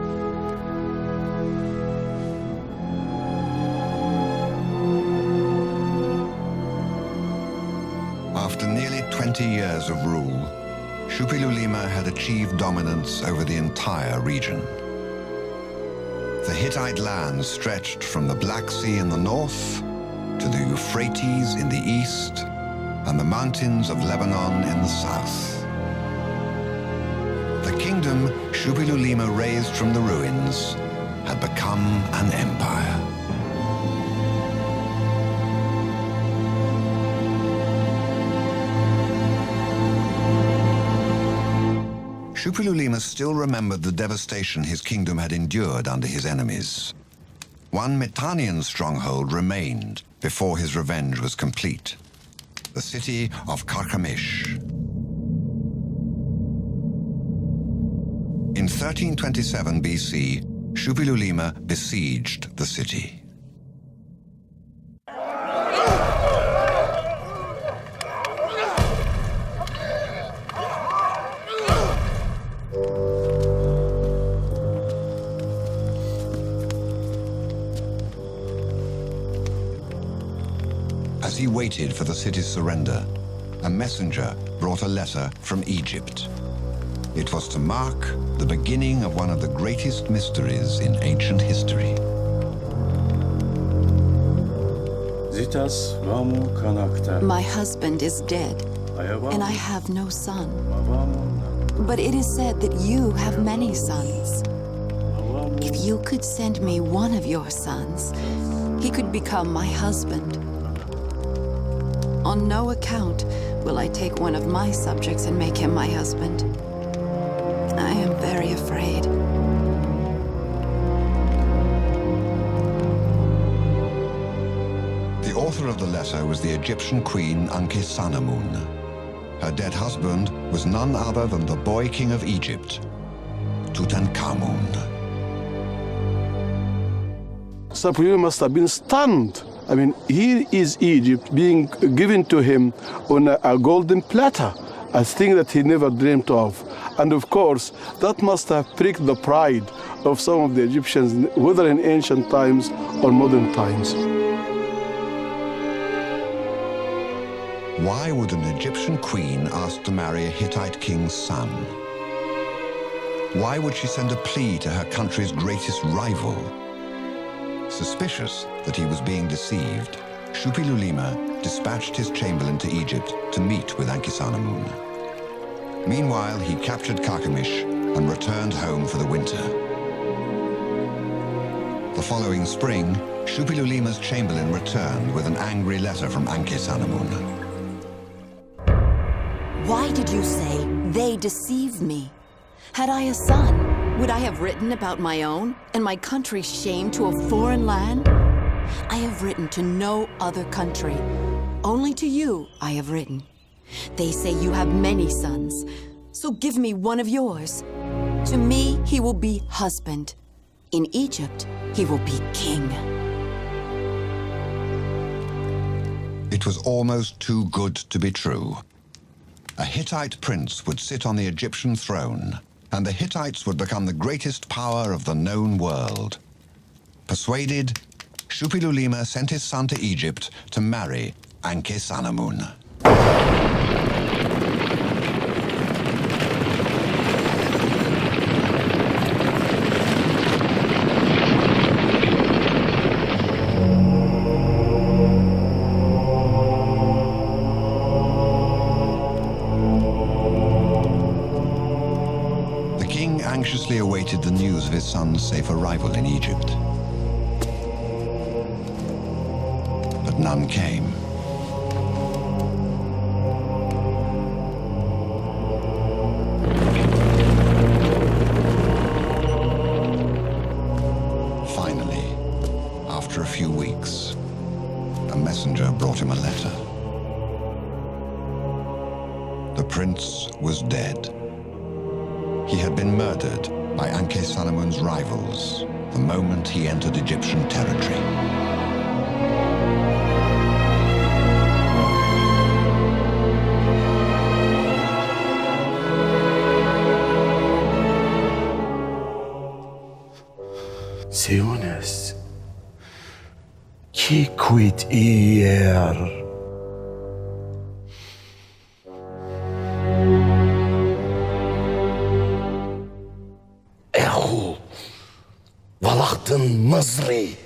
After nearly 20 years of rule, Shupilulima had achieved dominance over the entire region. The Hittite lands stretched from the Black Sea in the north to the Euphrates in the east and the mountains of Lebanon in the south. The kingdom Shupilulima raised from the ruins had become an empire. Shupilulima still remembered the devastation his kingdom had endured under his enemies. One Mitannian stronghold remained before his revenge was complete: the city of Carchemish. In 1327 BC, Shupilulima besieged the city. As he waited for the city's surrender, a messenger brought a letter from Egypt. It was to mark the beginning of one of the greatest mysteries in ancient history. My husband is dead, and I have no son. But it is said that you have many sons. If you could send me one of your sons, he could become my husband. On no account will I take one of my subjects and make him my husband. I am very afraid. The author of the letter was the Egyptian queen Ankhesenamun. Her dead husband was none other than the boy king of Egypt, Tutankhamun. Shupilulima must have been stunned. I mean, here is Egypt being given to him on a golden platter, a thing that he never dreamed of. And of course, that must have pricked the pride of some of the Egyptians, whether in ancient times or modern times. Why would an Egyptian queen ask to marry a Hittite king's son? Why would she send a plea to her country's greatest rival? Suspicious that he was being deceived, Shupilulima dispatched his chamberlain to Egypt to meet with Ankhesenamun. Meanwhile, he captured Carchemish and returned home for the winter. The following spring, Shupilulima's chamberlain returned with an angry letter from Ankhesenamun. Why did you say they deceived me? Had I a son, Would I have written about my own and my country's shame to a foreign land? I have written to no other country. Only to you I have written. They say you have many sons, so give me one of yours. To me he will be husband. In Egypt he will be king. It was almost too good to be true. A Hittite prince would sit on the Egyptian throne, and the Hittites would become the greatest power of the known world. Persuaded, Shupilulima sent his son to Egypt to marry Ankhesenamun. Anxiously awaited the news of his son's safe arrival in Egypt. But none came. Finally, after a few weeks, a messenger brought him a letter. The prince was dead. He had been murdered by Ankhesenamun's rivals the moment he entered Egyptian territory. Siones, qui quid ier? Valachten Mizri.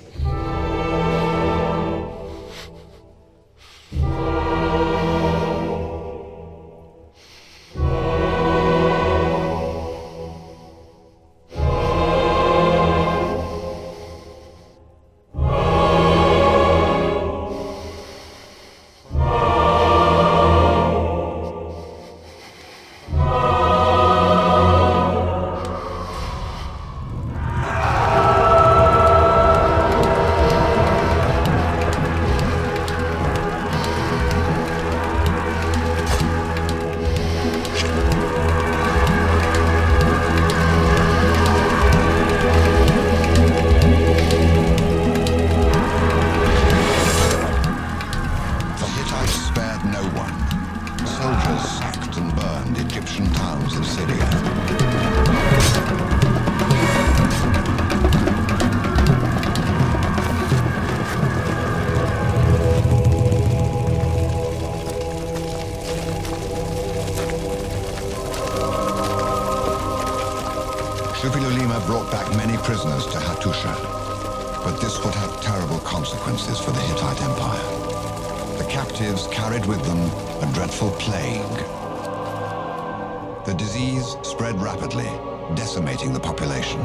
Shupilulima brought back many prisoners to Hattusa, but this would have terrible consequences for the Hittite Empire. The captives carried with them a dreadful plague. The disease spread rapidly, decimating the population.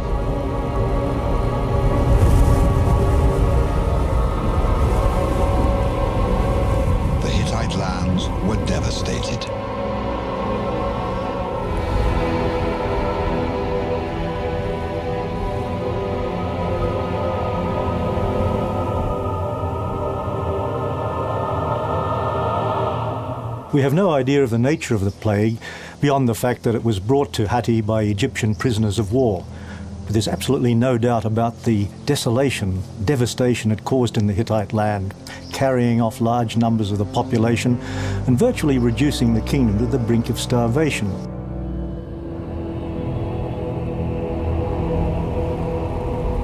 The Hittite lands were devastated. We have no idea of the nature of the plague beyond the fact that it was brought to Hatti by Egyptian prisoners of war. But there's absolutely no doubt about the desolation, devastation it caused in the Hittite land, carrying off large numbers of the population and virtually reducing the kingdom to the brink of starvation.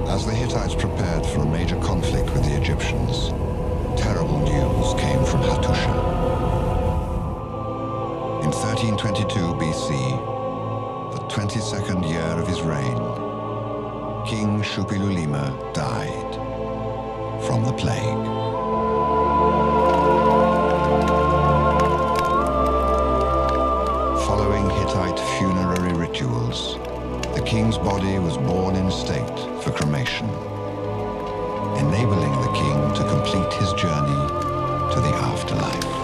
As the Hittites prepared for a major conflict with the Egyptians, terrible news came from Hattusa. In 1322 BC, the 22nd year of his reign, King Shupilulima died from the plague. Following Hittite funerary rituals, the king's body was borne in state for cremation, enabling the king to complete his journey to the afterlife.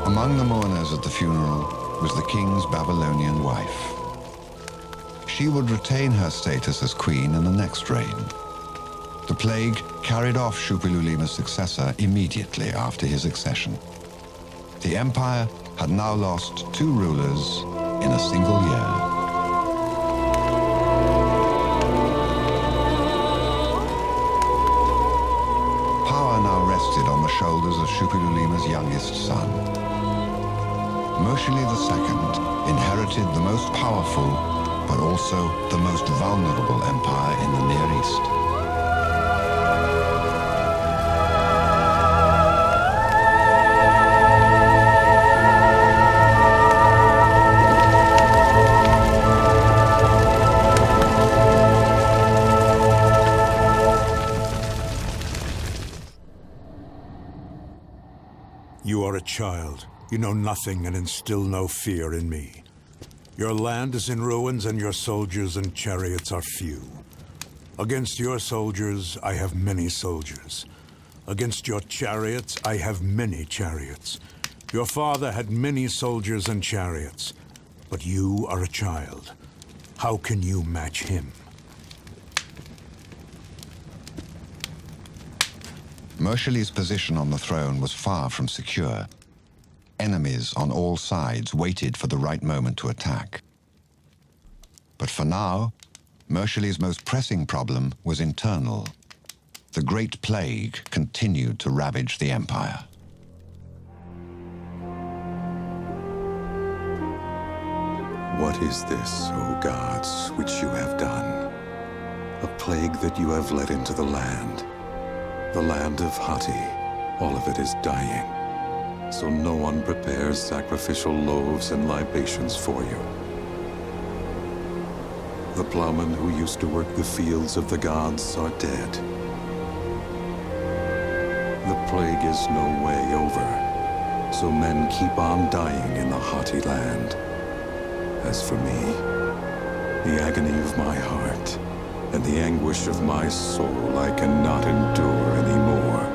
Among the mourners at the funeral was the king's Babylonian wife. She would retain her status as queen in the next reign. The plague carried off Shuppilulima's successor immediately after his accession. The empire had now lost 2 rulers in a single year. Power now rested on the shoulders of Shuppilulima's youngest son. Moshili II inherited the most powerful, but also the most vulnerable empire in the Near East. You are a child. You know nothing and instill no fear in me. Your land is in ruins and your soldiers and chariots are few. Against your soldiers, I have many soldiers. Against your chariots, I have many chariots. Your father had many soldiers and chariots, but you are a child. How can you match him? Moshili's position on the throne was far from secure. Enemies on all sides waited for the right moment to attack. But for now, Moshili's most pressing problem was internal. The Great Plague continued to ravage the empire. What is this, O gods, which you have done? A plague that you have let into the land of Hatti. All of it is dying, so no one prepares sacrificial loaves and libations for you. The plowmen who used to work the fields of the gods are dead. The plague is no way over, so men keep on dying in the Hatti land. As for me, the agony of my heart and the anguish of my soul I cannot endure anymore.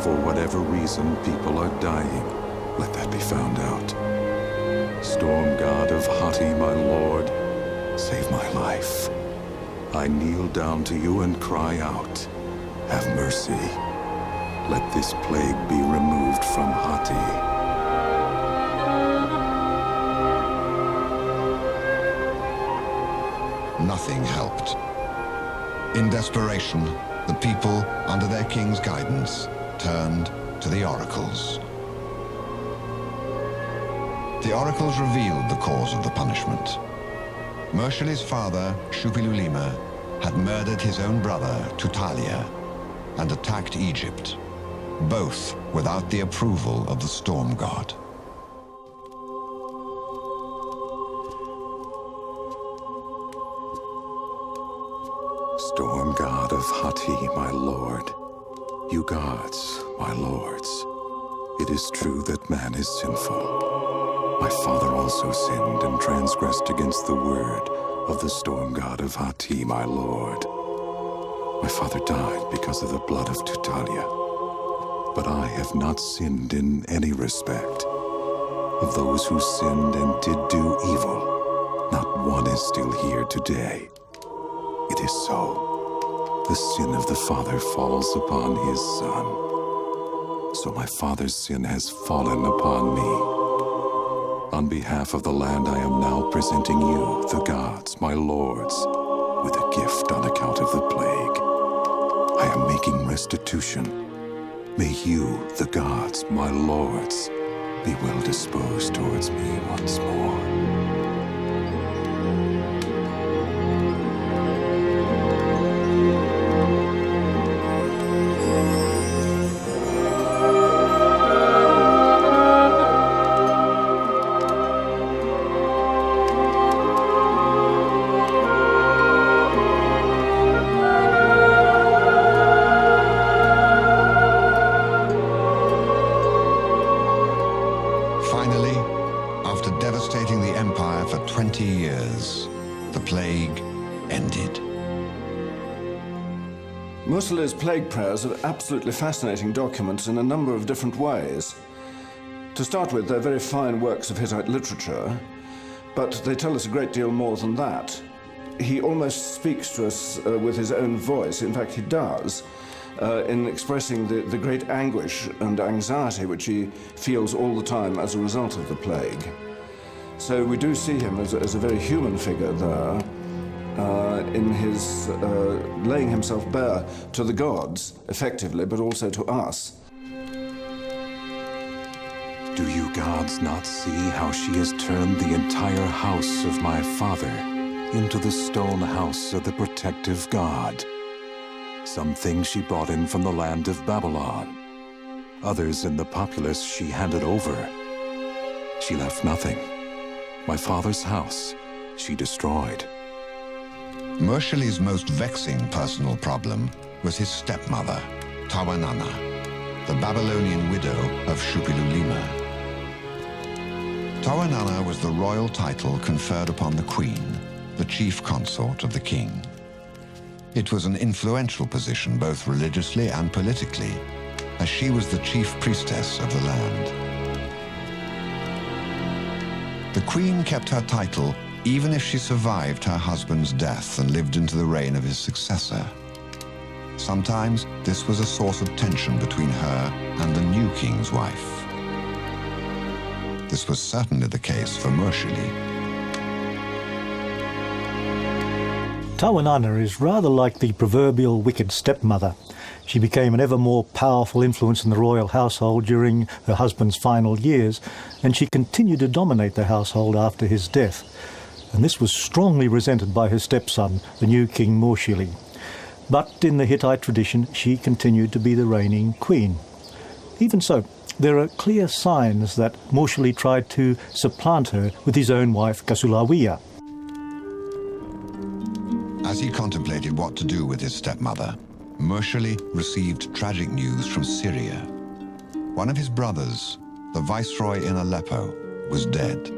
For whatever reason people are dying, let that be found out. Storm god of Hatti, my lord, save my life. I kneel down to you and cry out, have mercy. Let this plague be removed from Hatti. Nothing helped. In desperation, the people, under their king's guidance, turned to the oracles. The oracles revealed the cause of the punishment. Moshili's father, Shuppilulima, had murdered his own brother, Tutalia, and attacked Egypt, both without the approval of the storm god. Storm god of Hatti, my lord, you gods, my lords, it is true that man is sinful. My father also sinned and transgressed against the word of the storm god of Hatti, my lord. My father died because of the blood of Tutalia, but I have not sinned in any respect. Of those who sinned and did do evil, not one is still here today. It is so. The sin of the father falls upon his son. So my father's sin has fallen upon me. On behalf of the land, I am now presenting you, the gods, my lords, with a gift on account of the plague. I am making restitution. May you, the gods, my lords, be well disposed towards me once more. Finally, after devastating the empire for 20 years, the plague ended. Mursali's plague prayers are absolutely fascinating documents in a number of different ways. To start with, they're very fine works of Hittite literature, but they tell us a great deal more than that. He almost speaks to us with his own voice. In fact, he does, in expressing the great anguish and anxiety which he feels all the time as a result of the plague. So we do see him as a very human figure there, in his laying himself bare to the gods, effectively, but also to us. Do you gods not see how she has turned the entire house of my father into the stone house of the protective God? Some things she brought in from the land of Babylon. Others in the populace she handed over. She left nothing. My father's house she destroyed. Mursali's most vexing personal problem was his stepmother, Tawananna, the Babylonian widow of Shupilulima. Tawananna was the royal title conferred upon the queen, the chief consort of the king. It was an influential position both religiously and politically, as she was the chief priestess of the land. The queen kept her title even if she survived her husband's death and lived into the reign of his successor. Sometimes this was a source of tension between her and the new king's wife. This was certainly the case for Mursali. Tawananna is rather like the proverbial wicked stepmother. She became an ever more powerful influence in the royal household during her husband's final years, and she continued to dominate the household after his death. And this was strongly resented by her stepson, the new king Mursali. But in the Hittite tradition, she continued to be the reigning queen. Even so, there are clear signs that Mursali tried to supplant her with his own wife Kasulawiya. As he contemplated what to do with his stepmother, Mursali received tragic news from Syria. One of his brothers, the viceroy in Aleppo, was dead.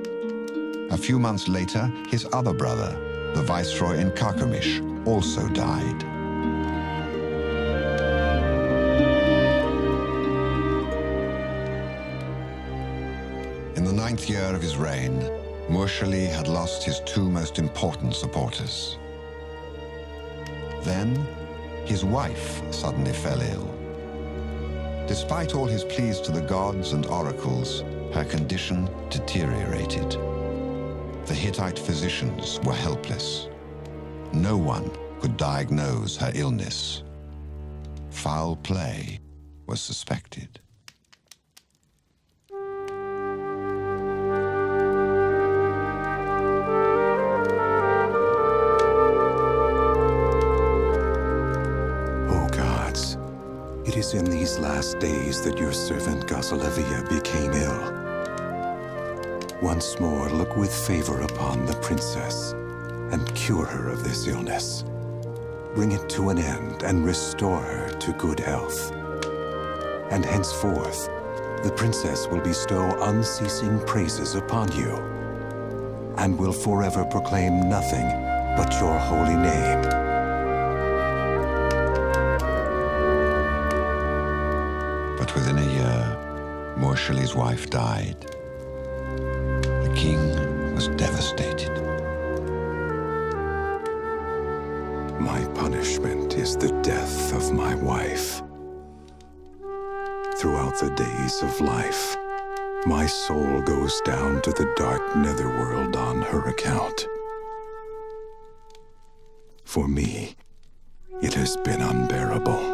A few months later, his other brother, the viceroy in Carchemish, also died. In the 9th year of his reign, Mursali had lost his two most important supporters. Then, his wife suddenly fell ill. Despite all his pleas to the gods and oracles, her condition deteriorated. The Hittite physicians were helpless. No one could diagnose her illness. Foul play was suspected. It is in these last days that your servant Kasulawiya became ill. Once more look with favor upon the princess and cure her of this illness. Bring it to an end and restore her to good health. And henceforth, the princess will bestow unceasing praises upon you and will forever proclaim nothing but your holy name. But within a year, Mursali's wife died. The king was devastated. My punishment is the death of my wife. Throughout the days of life, my soul goes down to the dark netherworld on her account. For me, it has been unbearable.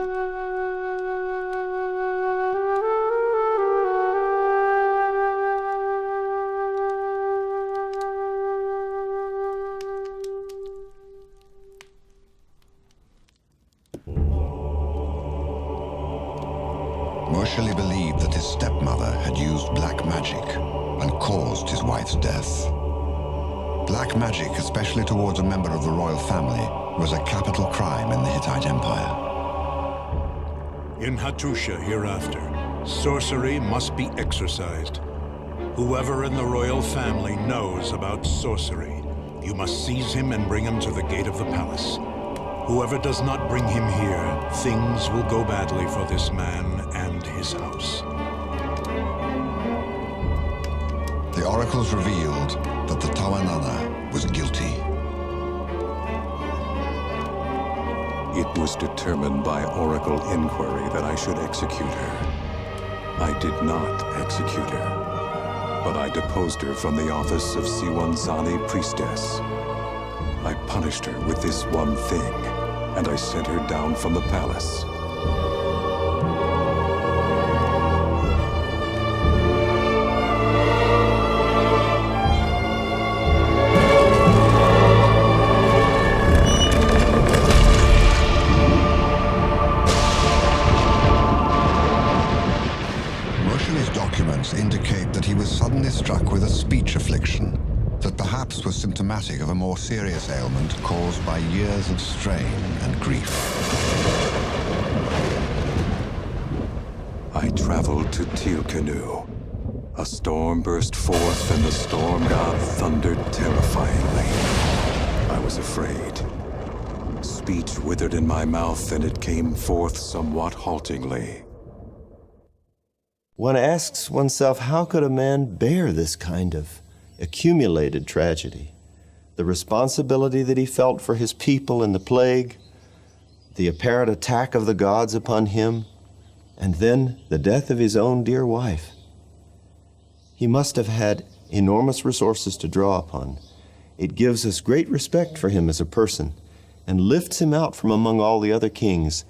Mursali believed that his stepmother had used black magic and caused his wife's death. Black magic, especially towards a member of the royal family, was a capital crime in the Hittite Empire. In Hattusa hereafter, sorcery must be exorcised. Whoever in the royal family knows about sorcery, you must seize him and bring him to the gate of the palace. Whoever does not bring him here, things will go badly for this man and his house. The oracles revealed that the Tawananna was guilty. It was determined by oracle inquiry that I should execute her. I did not execute her, but I deposed her from the office of Siwanzani priestess. I punished her with this one thing, and I sent her down from the palace. Indicate that he was suddenly struck with a speech affliction that perhaps was symptomatic of a more serious ailment caused by years of strain and grief. I traveled to Tiukanu. A storm burst forth, and the storm god thundered terrifyingly. I was afraid. Speech withered in my mouth, and it came forth somewhat haltingly. One asks oneself, how could a man bear this kind of accumulated tragedy? The responsibility that he felt for his people in the plague, the apparent attack of the gods upon him, and then the death of his own dear wife. He must have had enormous resources to draw upon. It gives us great respect for him as a person and lifts him out from among all the other kings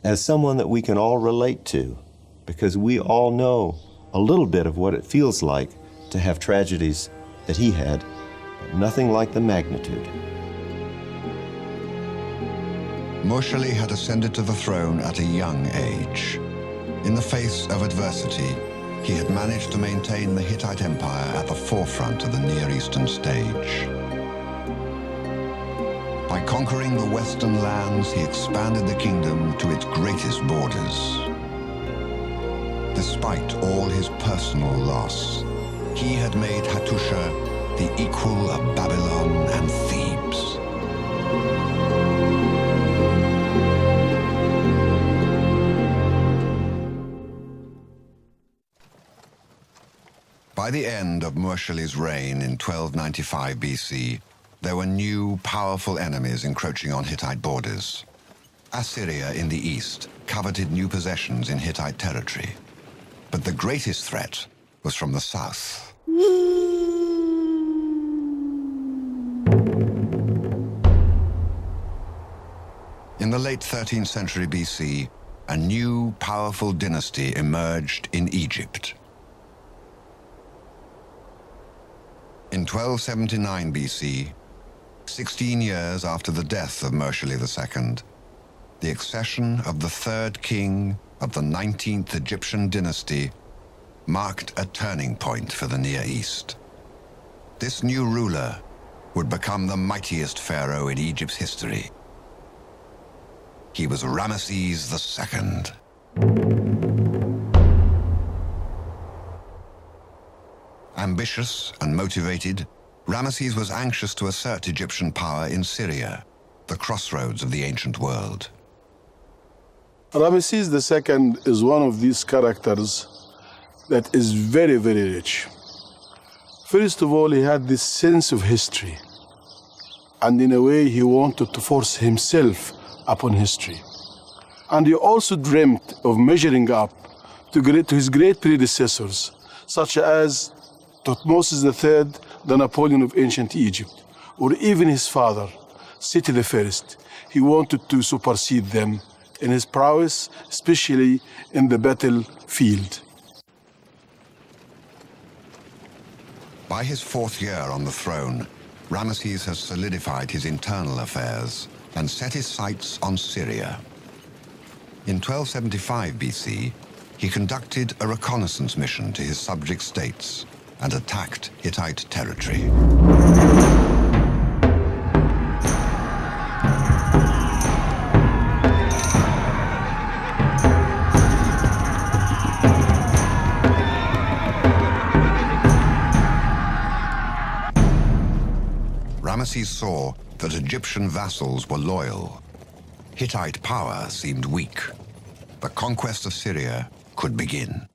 as someone that we can all relate to, because we all know a little bit of what it feels like to have tragedies that he had, but nothing like the magnitude. Mursili had ascended to the throne at a young age. In the face of adversity, he had managed to maintain the Hittite Empire at the forefront of the Near Eastern stage. By conquering the western lands, he expanded the kingdom to its greatest borders. Despite all his personal loss, he had made Hattusa the equal of Babylon and Thebes. By the end of Mursili's reign in 1295 BC, there were new, powerful enemies encroaching on Hittite borders. Assyria in the east coveted new possessions in Hittite territory. But the greatest threat was from the south. In the late 13th century BC, a new, powerful dynasty emerged in Egypt. In 1279 BC, 16 years after the death of Mursili II, the accession of the third king of the 19th Egyptian dynasty marked a turning point for the Near East. This new ruler would become the mightiest pharaoh in Egypt's history. He was Ramesses II. Ambitious and motivated, Ramesses was anxious to assert Egyptian power in Syria, the crossroads of the ancient world. Ramesses II is one of these characters that is very, very rich. First of all, he had this sense of history. And in a way, he wanted to force himself upon history. And he also dreamt of measuring up to his great predecessors, such as Thutmose III, the Napoleon of ancient Egypt, or even his father, Seti I. He wanted to supersede them in his prowess, especially in the battlefield. By his fourth year on the throne, Ramesses has solidified his internal affairs and set his sights on Syria. In 1275 BC, he conducted a reconnaissance mission to his subject states and attacked Hittite territory. Ramesses saw that Egyptian vassals were loyal, Hittite power seemed weak. The conquest of Syria could begin.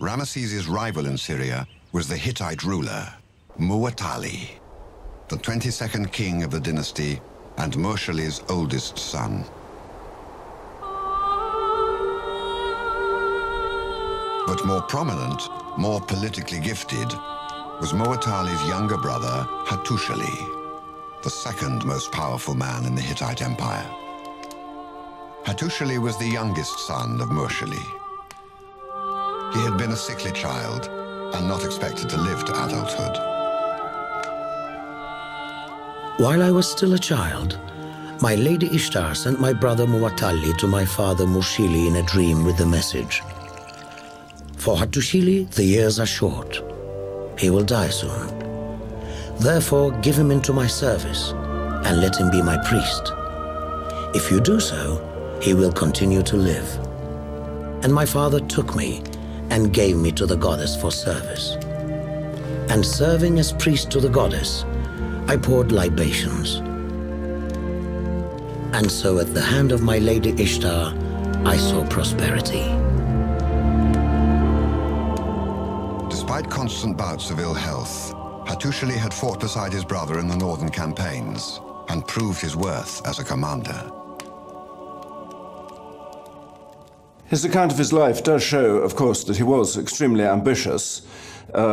Ramesses' rival in Syria was the Hittite ruler, Muwatalli, the 22nd king of the dynasty and Mursali's oldest son. But more prominent, more politically gifted, was Muwatalli's younger brother, Hattusa, the second most powerful man in the Hittite Empire. Hattusa was the youngest son of Mursali. He had been a sickly child and not expected to live to adulthood. While I was still a child, my lady Ishtar sent my brother Muwatalli to my father Mushili in a dream with the message: "For Hattushili, the years are short. He will die soon. Therefore, give him into my service and let him be my priest. If you do so, he will continue to live." And my father took me and gave me to the goddess for service. And serving as priest to the goddess, I poured libations. And so at the hand of my lady Ishtar, I saw prosperity. Despite constant bouts of ill health, Hattusa had fought beside his brother in the northern campaigns and proved his worth as a commander. His account of his life does show, of course, that he was extremely ambitious.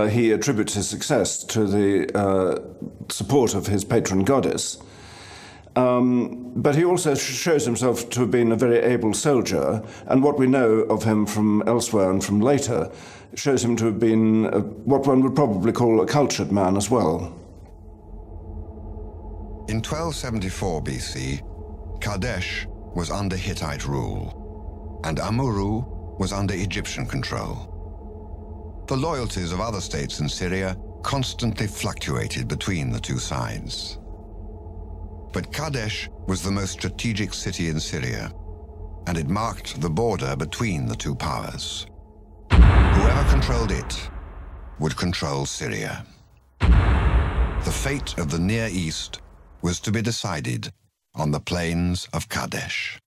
He attributes his success to the support of his patron goddess. But he also shows himself to have been a very able soldier, and what we know of him from elsewhere and from later shows him to have been what one would probably call a cultured man as well. In 1274 BC, Kadesh was under Hittite rule, and Amurru was under Egyptian control. The loyalties of other states in Syria constantly fluctuated between the two sides. But Kadesh was the most strategic city in Syria, and it marked the border between the two powers. Whoever controlled it would control Syria. The fate of the Near East was to be decided on the plains of Kadesh.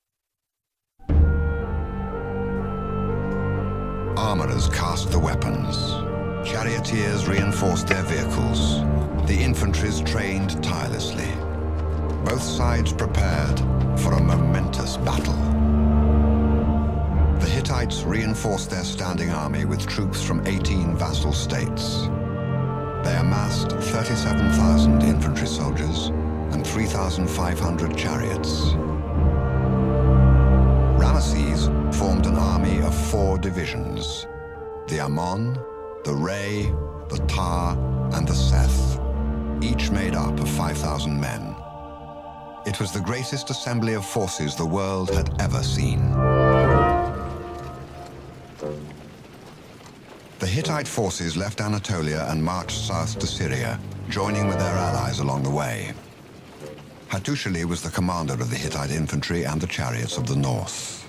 Armorers cast the weapons. Charioteers reinforced their vehicles. The infantries trained tirelessly. Both sides prepared for a momentous battle. The Hittites reinforced their standing army with troops from 18 vassal states. They amassed 37,000 infantry soldiers and 3,500 chariots. Ramesses formed an army of 4 divisions: the Ammon, the Ray, the Tar, and the Seth, each made up of 5,000 men. It was the greatest assembly of forces the world had ever seen. The Hittite forces left Anatolia and marched south to Syria, joining with their allies along the way. Hattusa was the commander of the Hittite infantry and the chariots of the north.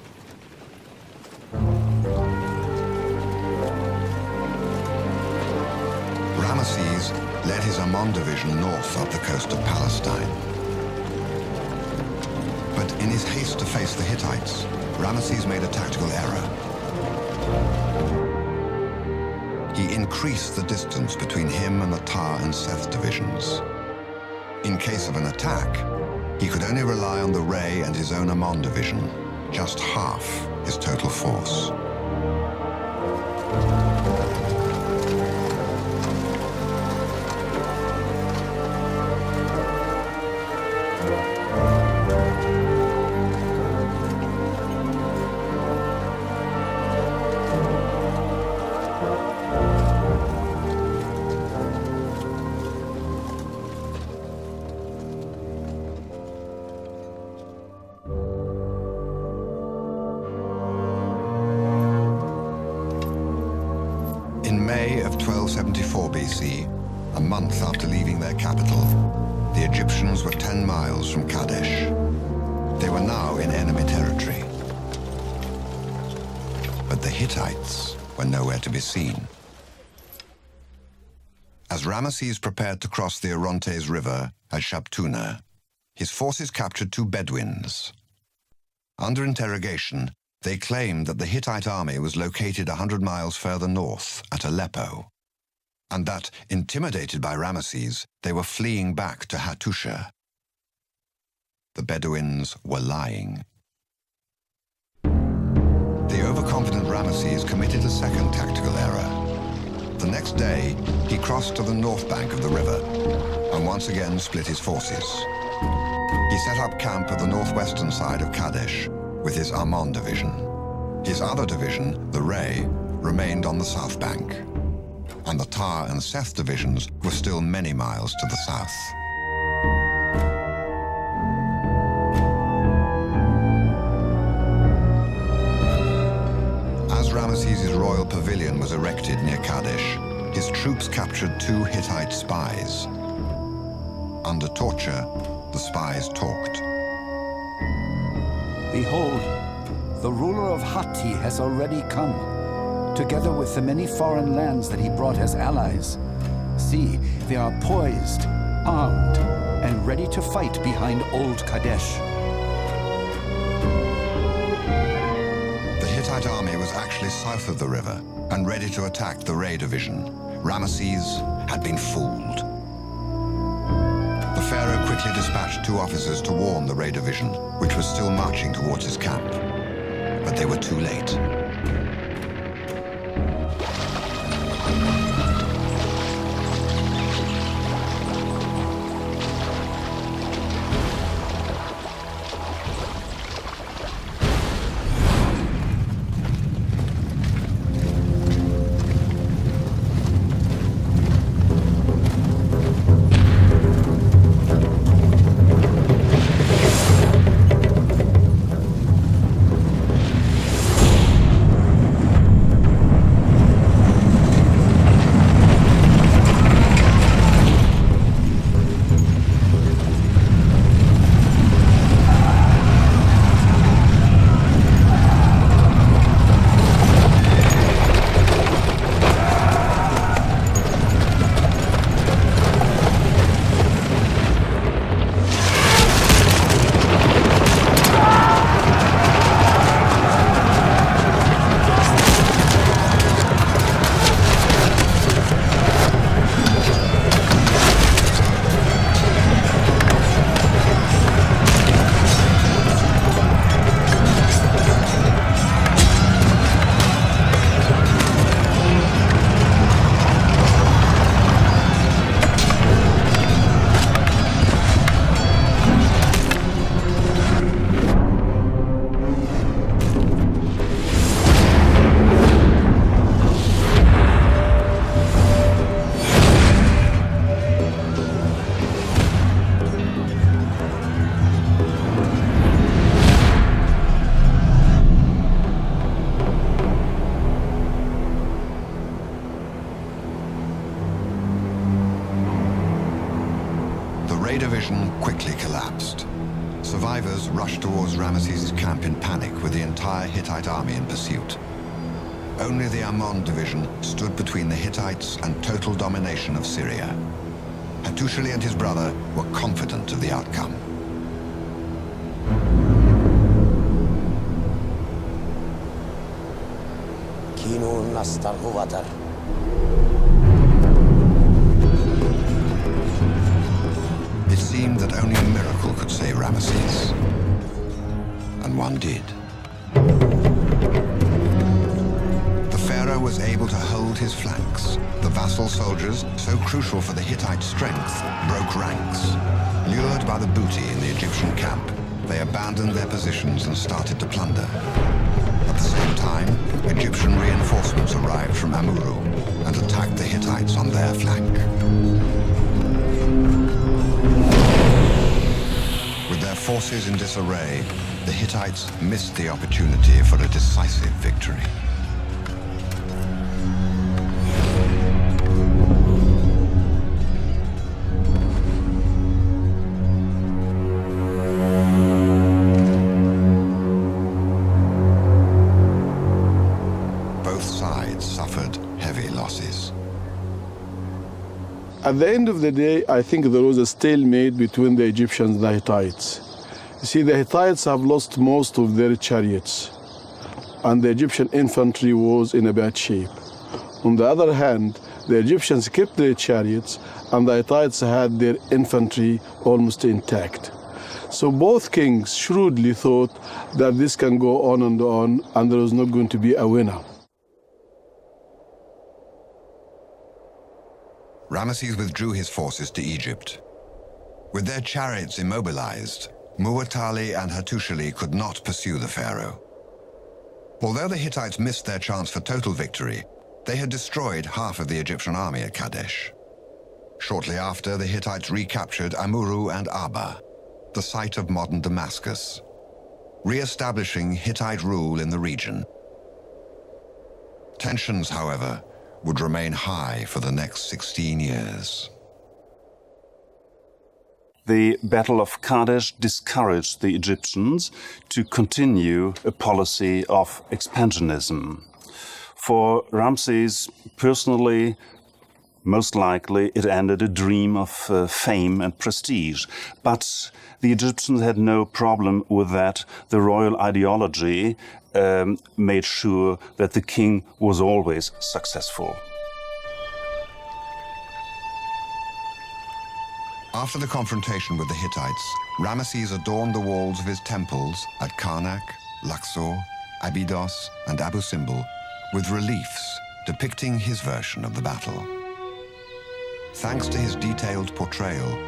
Ramesses led his Ammon division north up the coast of Palestine. But in his haste to face the Hittites, Ramesses made a tactical error. He increased the distance between him and the Tar and Seth divisions. In case of an attack, he could only rely on the Ray and his own Ammon division, just half his total force. In May of 1274 BC, a month after leaving their capital, the Egyptians were 10 miles from Kadesh. They were now in enemy territory. But the Hittites were nowhere to be seen. As Ramesses prepared to cross the Orontes River at Shabtuna, his forces captured 2 Bedouins. Under interrogation, they claimed that the Hittite army was located 100 miles further north at Aleppo, and that, intimidated by Ramesses, they were fleeing back to Hattusa. The Bedouins were lying. The overconfident Ramesses committed a second tactical error. The next day, he crossed to the north bank of the river and once again split his forces. He set up camp at the northwestern side of Kadesh with his Ammon division. His other division, the Ray, remained on the south bank, and the Tar and Seth divisions were still many miles to the south. As Ramesses' royal pavilion was erected near Kadesh, his troops captured 2 Hittite spies. Under torture, the spies talked. Behold, the ruler of Hatti has already come, together with the many foreign lands that he brought as allies. See, they are poised, armed, and ready to fight behind Old Kadesh. The Hittite army was actually south of the river and ready to attack the Ray division. Ramesses had been fooled. The Pharaoh quickly dispatched 2 officers to warn the Ray division, which was still marching towards his camp. But they were too late. division quickly collapsed. Survivors rushed towards Ramesses' camp in panic with the entire Hittite army in pursuit. Only the Ammon division stood between the Hittites and total domination of Syria. Hattusa and his brother were confident of the outcome. It seemed that only a miracle could save Ramesses, and one did. The pharaoh was able to hold his flanks. The vassal soldiers, so crucial for the Hittite strength, broke ranks. Lured by the booty in the Egyptian camp, they abandoned their positions and started to plunder. At the same time, Egyptian reinforcements arrived from Amuru and attacked the Hittites on their flank. With their forces in disarray, the Hittites missed the opportunity for a decisive victory. At the end of the day, I think there was a stalemate between the Egyptians and the Hittites. You see, the Hittites have lost most of their chariots, and the Egyptian infantry was in a bad shape. On the other hand, the Egyptians kept their chariots, and the Hittites had their infantry almost intact. So both kings shrewdly thought that this can go on, and there was not going to be a winner. Ramesses withdrew his forces to Egypt. With their chariots immobilized, Muwatalli and Hattusa could not pursue the pharaoh. Although the Hittites missed their chance for total victory, they had destroyed half of the Egyptian army at Kadesh. Shortly after, the Hittites recaptured Amurru and Abba, the site of modern Damascus, re-establishing Hittite rule in the region. Tensions, however, would remain high for the next 16 years. The Battle of Kadesh discouraged the Egyptians to continue a policy of expansionism. For Ramses personally, most likely it ended a dream of fame and prestige. But the Egyptians had no problem with that. The royal ideology made sure that the king was always successful. After the confrontation with the Hittites, Ramesses adorned the walls of his temples at Karnak, Luxor, Abydos, and Abu Simbel with reliefs depicting his version of the battle. Thanks to his detailed portrayal,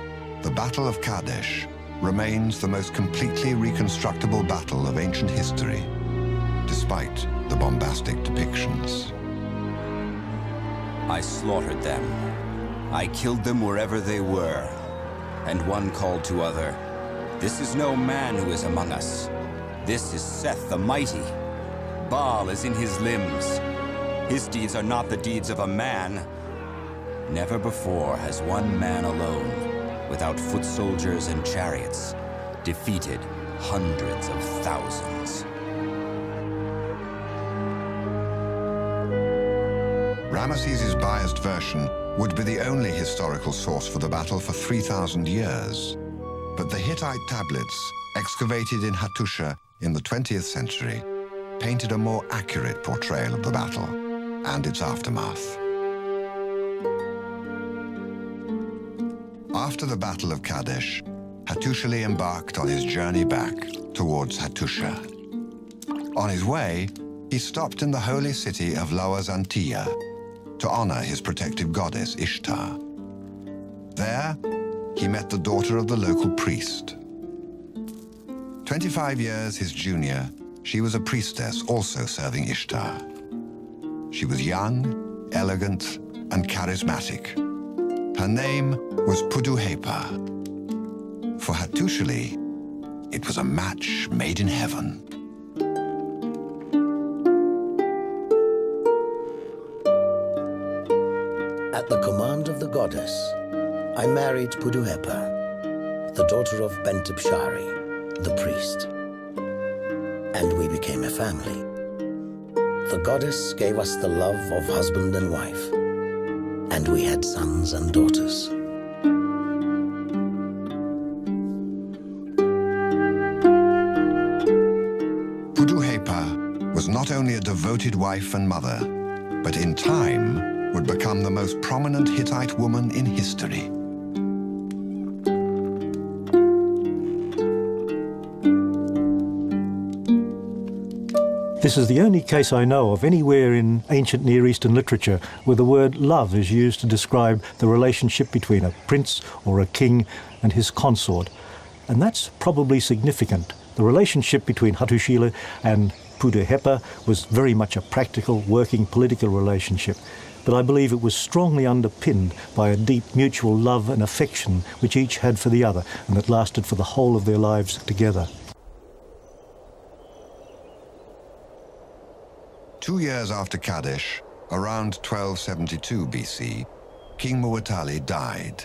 the Battle of Kadesh remains the most completely reconstructible battle of ancient history, despite the bombastic depictions. I slaughtered them. I killed them wherever they were. And one called to other, "This is no man who is among us. This is Seth the Mighty. Baal is in his limbs. His deeds are not the deeds of a man. Never before has one man alone, without foot soldiers and chariots, defeated hundreds of thousands." Ramesses' biased version would be the only historical source for the battle for 3,000 years. But the Hittite tablets, excavated in Hattusa in the 20th century, painted a more accurate portrayal of the battle and its aftermath. After the Battle of Kadesh, Hattusa embarked on his journey back towards Hattusa. On his way, he stopped in the holy city of Lower Zantia to honor his protective goddess Ishtar. There, he met the daughter of the local priest. 25 years his junior, she was a priestess also serving Ishtar. She was young, elegant, and charismatic. Her name was Puduhepa. For Hattusa, it was a match made in heaven. At the command of the goddess, I married Puduhepa, the daughter of Bentipshari, the priest. And we became a family. The goddess gave us the love of husband and wife, and we had sons and daughters. Puduhepa was not only a devoted wife and mother, but in time would become the most prominent Hittite woman in history. This is the only case I know of anywhere in ancient Near Eastern literature where the word love is used to describe the relationship between a prince or a king and his consort. And that's probably significant. The relationship between Hattusa and Puduhepa was very much a practical, working political relationship. But I believe it was strongly underpinned by a deep mutual love and affection which each had for the other, and that lasted for the whole of their lives together. 2 years after Kadesh, around 1272 BC, King Muwatalli died.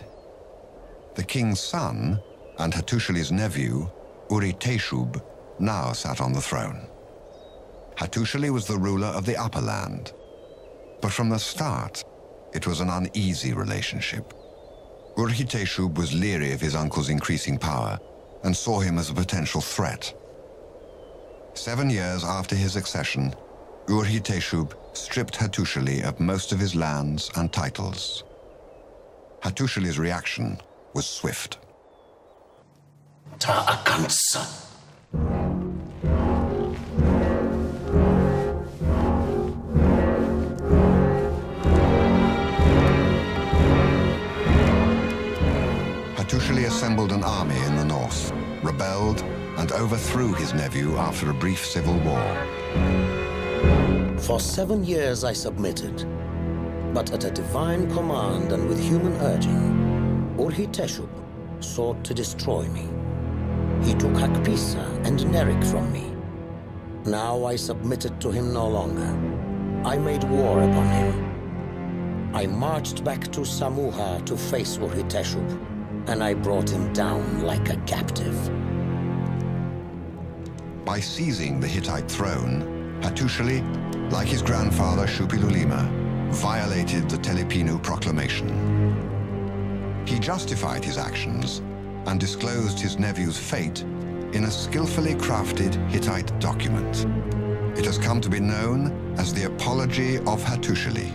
The king's son and Hattusha's nephew, Uriteshub, now sat on the throne. Hattusa was the ruler of the upper land. But from the start, it was an uneasy relationship. Ur-Hitteshub was leery of his uncle's increasing power and saw him as a potential threat. 7 years after his accession, Ur-Hitteshub stripped Hattusili of most of his lands and titles. Hattusili's reaction was swift. Ta'akansa. Hattusili assembled an army in the north, rebelled, and overthrew his nephew after a brief civil war. For 7 years I submitted, but at a divine command and with human urging, Ur-Hitteshub sought to destroy me. He took Hakpisa and Nerik from me. Now I submitted to him no longer. I made war upon him. I marched back to Samuha to face Ur-Hitteshub, and I brought him down like a captive. By seizing the Hittite throne, Hattusili, like his grandfather Shupilulima, violated the Telepinu Proclamation. He justified his actions and disclosed his nephew's fate in a skillfully crafted Hittite document. It has come to be known as the Apology of Hattusili,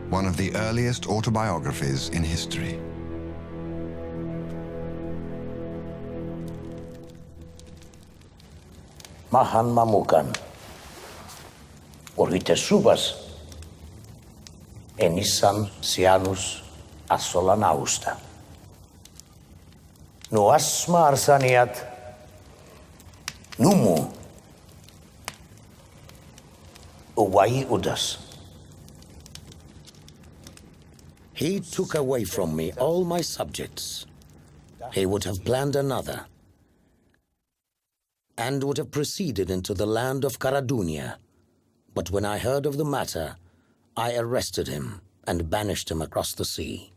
one of the earliest autobiographies in history. Mahan mamukan. Ur-Hitteshubas enisan sianus asolanausta. Nuasma arsaniat numu uwai udas. He took away from me all my subjects. He would have planned another and would have proceeded into the land of Karadunia. But when I heard of the matter, I arrested him and banished him across the sea.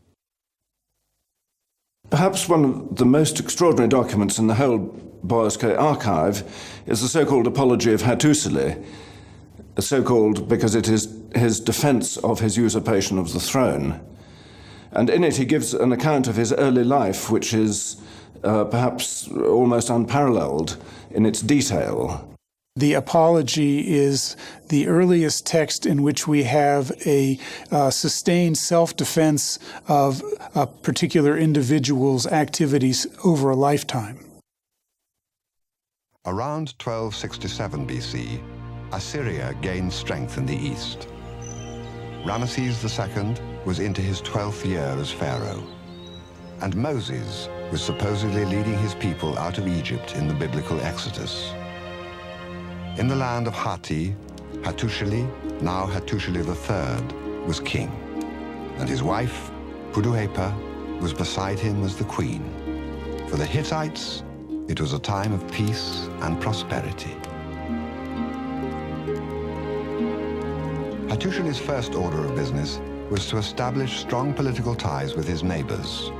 Perhaps one of the most extraordinary documents in the whole Boyarsky archive is the so-called Apology of Hattusili, so-called because it is his defense of his usurpation of the throne. And in it he gives an account of his early life, which is perhaps almost unparalleled in its detail. The Apology is the earliest text in which we have a sustained self-defense of a particular individual's activities over a lifetime. Around 1267 BC, Assyria gained strength in the east. Ramesses II was into his 12th year as pharaoh, and Moses was supposedly leading his people out of Egypt in the biblical Exodus. In the land of Hatti, Hattusili, now Hattusili III, was king, and his wife, Puduhepa, was beside him as the queen. For the Hittites, it was a time of peace and prosperity. Hattusili's first order of business was to establish strong political ties with his neighbors.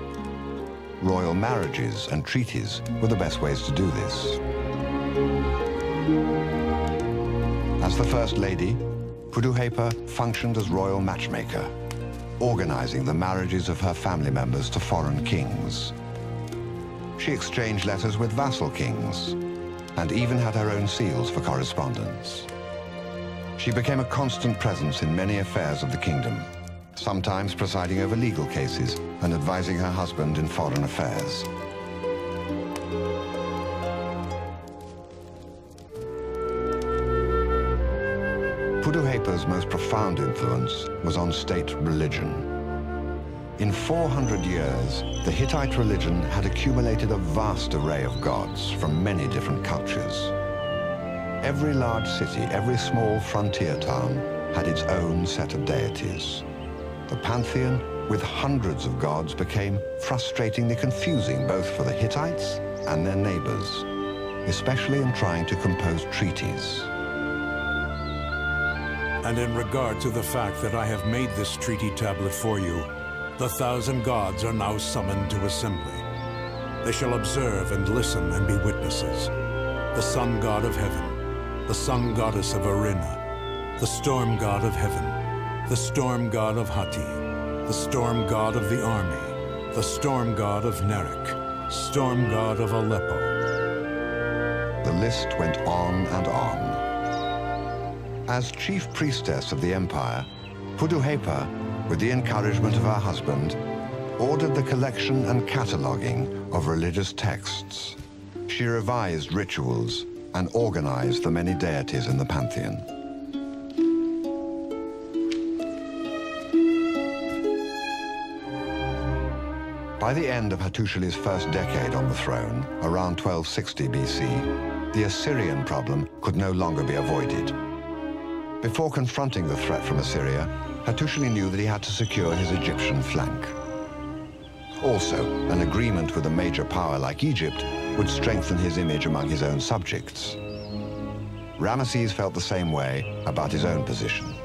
Royal marriages and treaties were the best ways to do this. As the First Lady, Puduhepa functioned as royal matchmaker, organizing the marriages of her family members to foreign kings. She exchanged letters with vassal kings and even had her own seals for correspondence. She became a constant presence in many affairs of the kingdom, sometimes presiding over legal cases and advising her husband in foreign affairs. Puduhepa's most profound influence was on state religion. In 400 years, the Hittite religion had accumulated a vast array of gods from many different cultures. Every large city, every small frontier town had its own set of deities. The pantheon, with hundreds of gods, became frustratingly confusing both for the Hittites and their neighbors, especially in trying to compose treaties. And in regard to the fact that I have made this treaty tablet for you, the 1,000 gods are now summoned to assembly. They shall observe and listen and be witnesses. The sun god of heaven, the sun goddess of Arina, the storm god of heaven, the storm god of Hatti, the storm god of the army, the storm god of Nerik, storm god of Aleppo. The list went on and on. As chief priestess of the empire, Puduhepa, with the encouragement of her husband, ordered the collection and cataloguing of religious texts. She revised rituals and organized the many deities in the pantheon. By the end of Hattusili's first decade on the throne, around 1260 BC, the Assyrian problem could no longer be avoided. Before confronting the threat from Assyria, Hattusili knew that he had to secure his Egyptian flank. Also, an agreement with a major power like Egypt would strengthen his image among his own subjects. Ramesses felt the same way about his own position.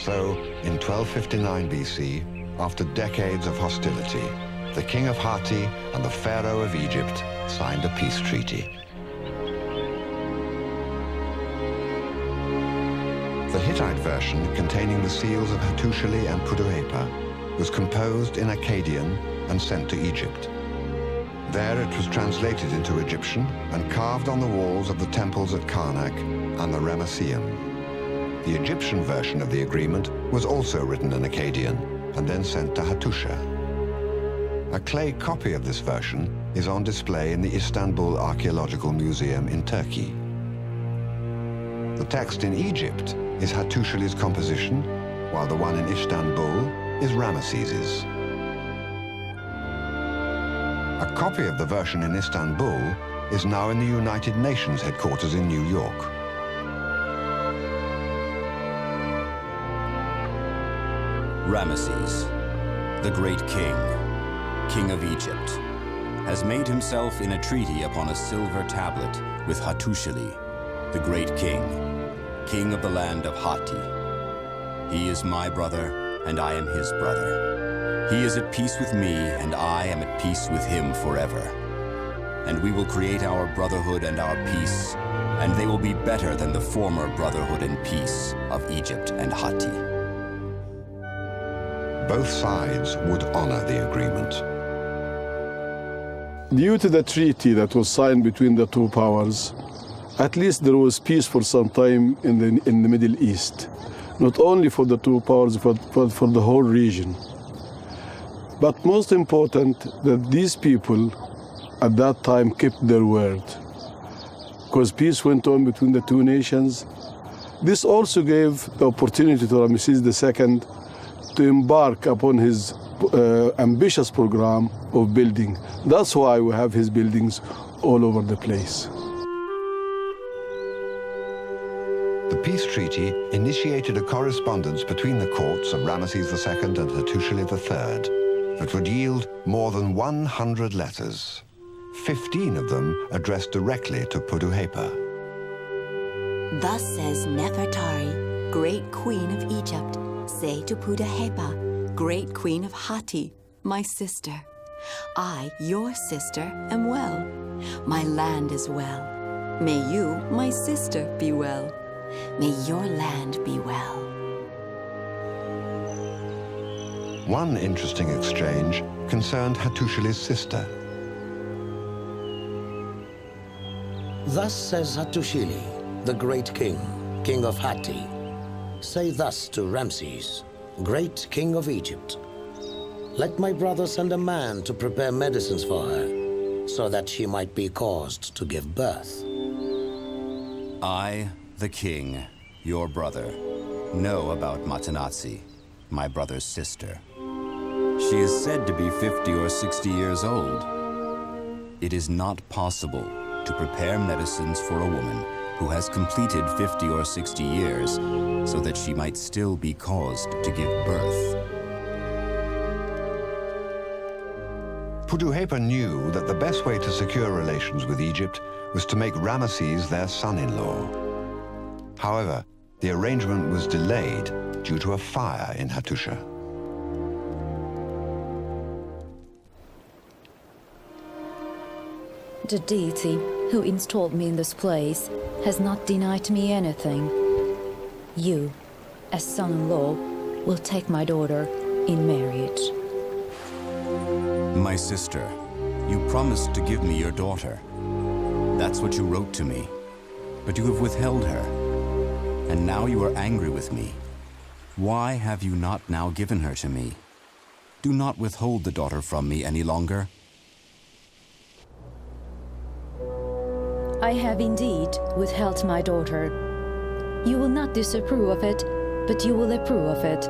So, in 1259 BC, after decades of hostility, the king of Hatti and the Pharaoh of Egypt signed a peace treaty. The Hittite version, containing the seals of Hattusili and Puduhepa, was composed in Akkadian and sent to Egypt. There it was translated into Egyptian and carved on the walls of the temples at Karnak and the Ramesseum. The Egyptian version of the agreement was also written in Akkadian and then sent to Hattusa. A clay copy of this version is on display in the Istanbul Archaeological Museum in Turkey. The text in Egypt is Hattusili's composition, while the one in Istanbul is Ramesses's. A copy of the version in Istanbul is now in the United Nations headquarters in New York. Ramesses, the great king, king of Egypt, has made himself in a treaty upon a silver tablet with Hattusili, the great king, king of the land of Hatti. He is my brother, and I am his brother. He is at peace with me, and I am at peace with him forever. And we will create our brotherhood and our peace, and they will be better than the former brotherhood and peace of Egypt and Hatti. Both sides would honor the agreement. Due to the treaty that was signed between the two powers, at least there was peace for some time in the Middle East, not only for the two powers, but for the whole region. But most important, that these people at that time kept their word, because peace went on between the two nations. This also gave the opportunity to Ramesses II to embark upon his ambitious program of building. That's why we have his buildings all over the place. The peace treaty initiated a correspondence between the courts of Ramesses II and Hattusili III that would yield more than 100 letters, 15 of them addressed directly to Puduhepa. Thus says Nefertari, great queen of Egypt, say to Puduhepa, great queen of Hatti, my sister. I, your sister, am well. My land is well. May you, my sister, be well. May your land be well. One interesting exchange concerned Hattusili's sister. Thus says Hattusili, the great king, king of Hatti. Say thus to Ramesses, great king of Egypt. Let my brother send a man to prepare medicines for her, so that she might be caused to give birth. I, the king, your brother, know about Matanatsi, my brother's sister. She is said to be 50 or 60 years old. It is not possible to prepare medicines for a woman who has completed 50 or 60 years so that she might still be caused to give birth. Puduhepa knew that the best way to secure relations with Egypt was to make Ramesses their son-in-law. However, the arrangement was delayed due to a fire in Hattusa. The deity who installed me in this place, has not denied me anything. You, as son-in-law, will take my daughter in marriage. My sister, you promised to give me your daughter. That's what you wrote to me. But you have withheld her. And now you are angry with me. Why have you not now given her to me? Do not withhold the daughter from me any longer. I have indeed withheld my daughter. You will not disapprove of it, but you will approve of it.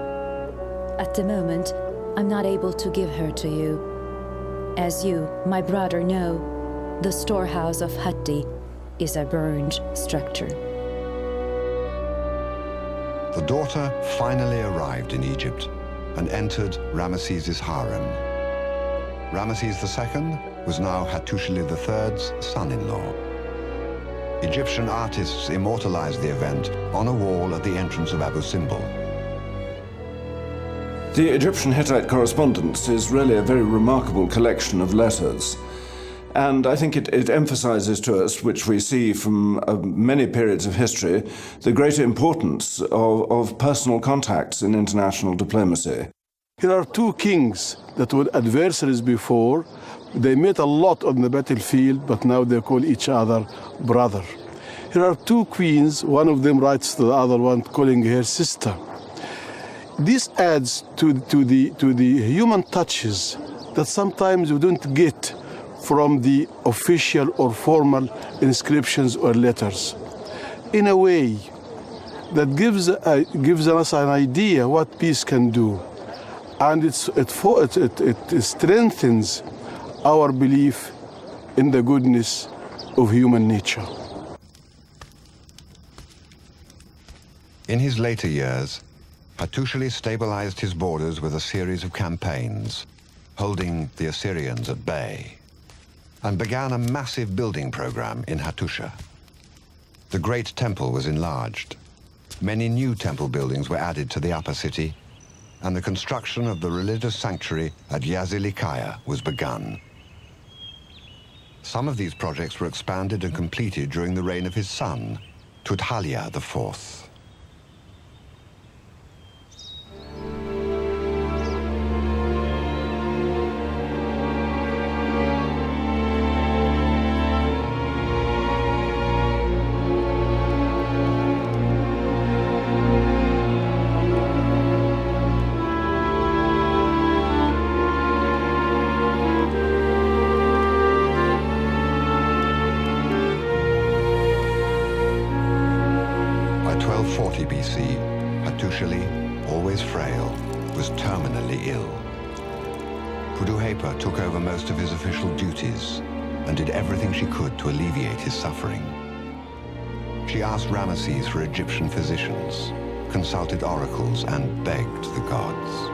At the moment, I'm not able to give her to you. As you, my brother, know, the storehouse of Hatti is a burned structure. The daughter finally arrived in Egypt and entered Ramesses' harem. Ramesses II was now Hattusili III's son-in-law. Egyptian artists immortalized the event on a wall at the entrance of Abu Simbel. The Egyptian-Hittite correspondence is really a very remarkable collection of letters. And I think it emphasizes to us, which we see from many periods of history, the greater importance of personal contacts in international diplomacy. Here are two kings that were adversaries before. They met a lot on the battlefield, but now they call each other brother. Here are two queens. One of them writes to the other one, calling her sister. This adds to the human touches that sometimes you don't get from the official or formal inscriptions or letters. In a way that gives us an idea what peace can do. And it strengthens our belief in the goodness of human nature. In his later years, Hattusili stabilized his borders with a series of campaigns, holding the Assyrians at bay, and began a massive building program in Hattusa. The Great Temple was enlarged. Many new temple buildings were added to the upper city, and the construction of the religious sanctuary at Yazilikaya was begun. Some of these projects were expanded and completed during the reign of his son, Tudhaliya IV. Hattusili, always frail, was terminally ill. Puduhepa took over most of his official duties and did everything she could to alleviate his suffering. She asked Ramesses for Egyptian physicians, consulted oracles, and begged the gods.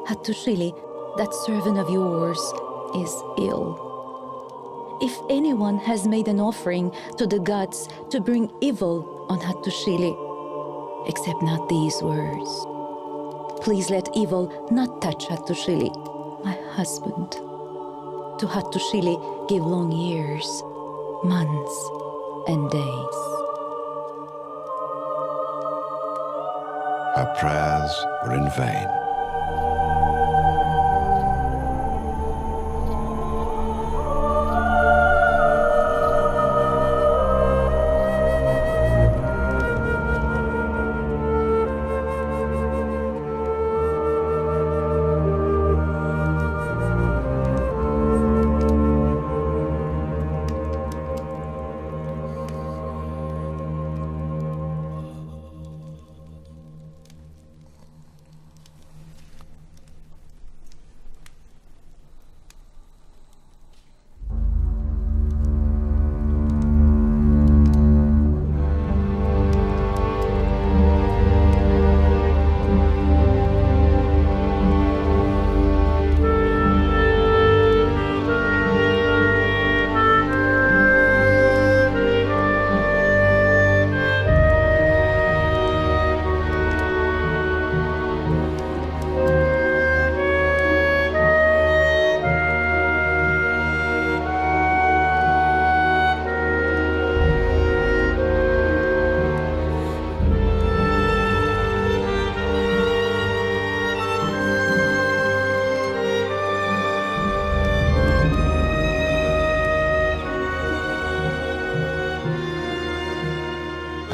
Hattusili, that servant of yours, is ill. If anyone has made an offering to the gods to bring evil on Hattusili, accept not these words. Please let evil not touch Hattusili, my husband. To Hattusili give long years, months, and days. her prayers were in vain.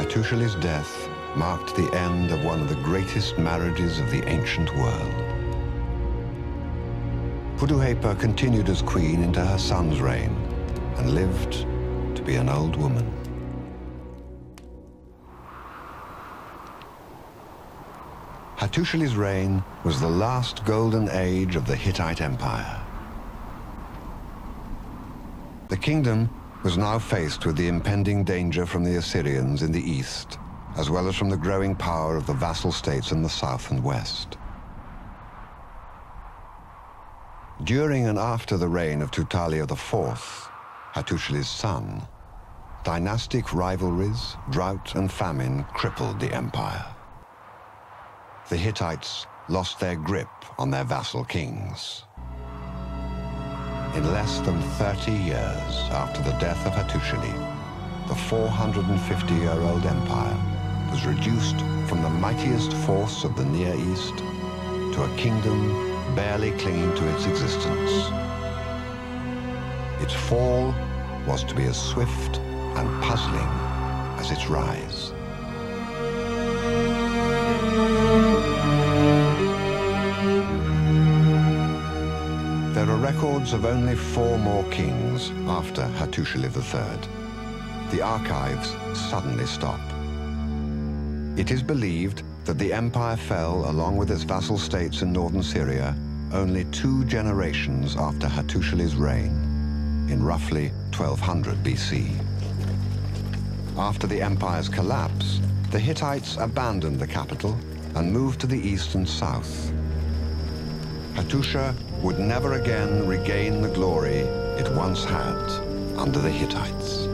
Hattusili's death marked the end of one of the greatest marriages of the ancient world. Puduhepa continued as queen into her son's reign and lived to be an old woman. Hattusili's reign was the last golden age of the Hittite Empire. The kingdom was now faced with the impending danger from the Assyrians in the east, as well as from the growing power of the vassal states in the south and west. During and after the reign of Tutalia IV, Hattusili's son, dynastic rivalries, drought and famine crippled the empire. The Hittites lost their grip on their vassal kings. In less than 30 years after the death of Hattusili, the 450-year-old empire was reduced from the mightiest force of the Near East to a kingdom barely clinging to its existence. Its fall was to be as swift and puzzling as its rise. There are records of only 4 more kings after Hattusili III. The archives suddenly stop. It is believed that the empire fell along with its vassal states in northern Syria only 2 generations after Hattusili's reign, in roughly 1200 BC. After the empire's collapse, the Hittites abandoned the capital and moved to the east and south. Hattusa would never again regain the glory it once had under the Hittites.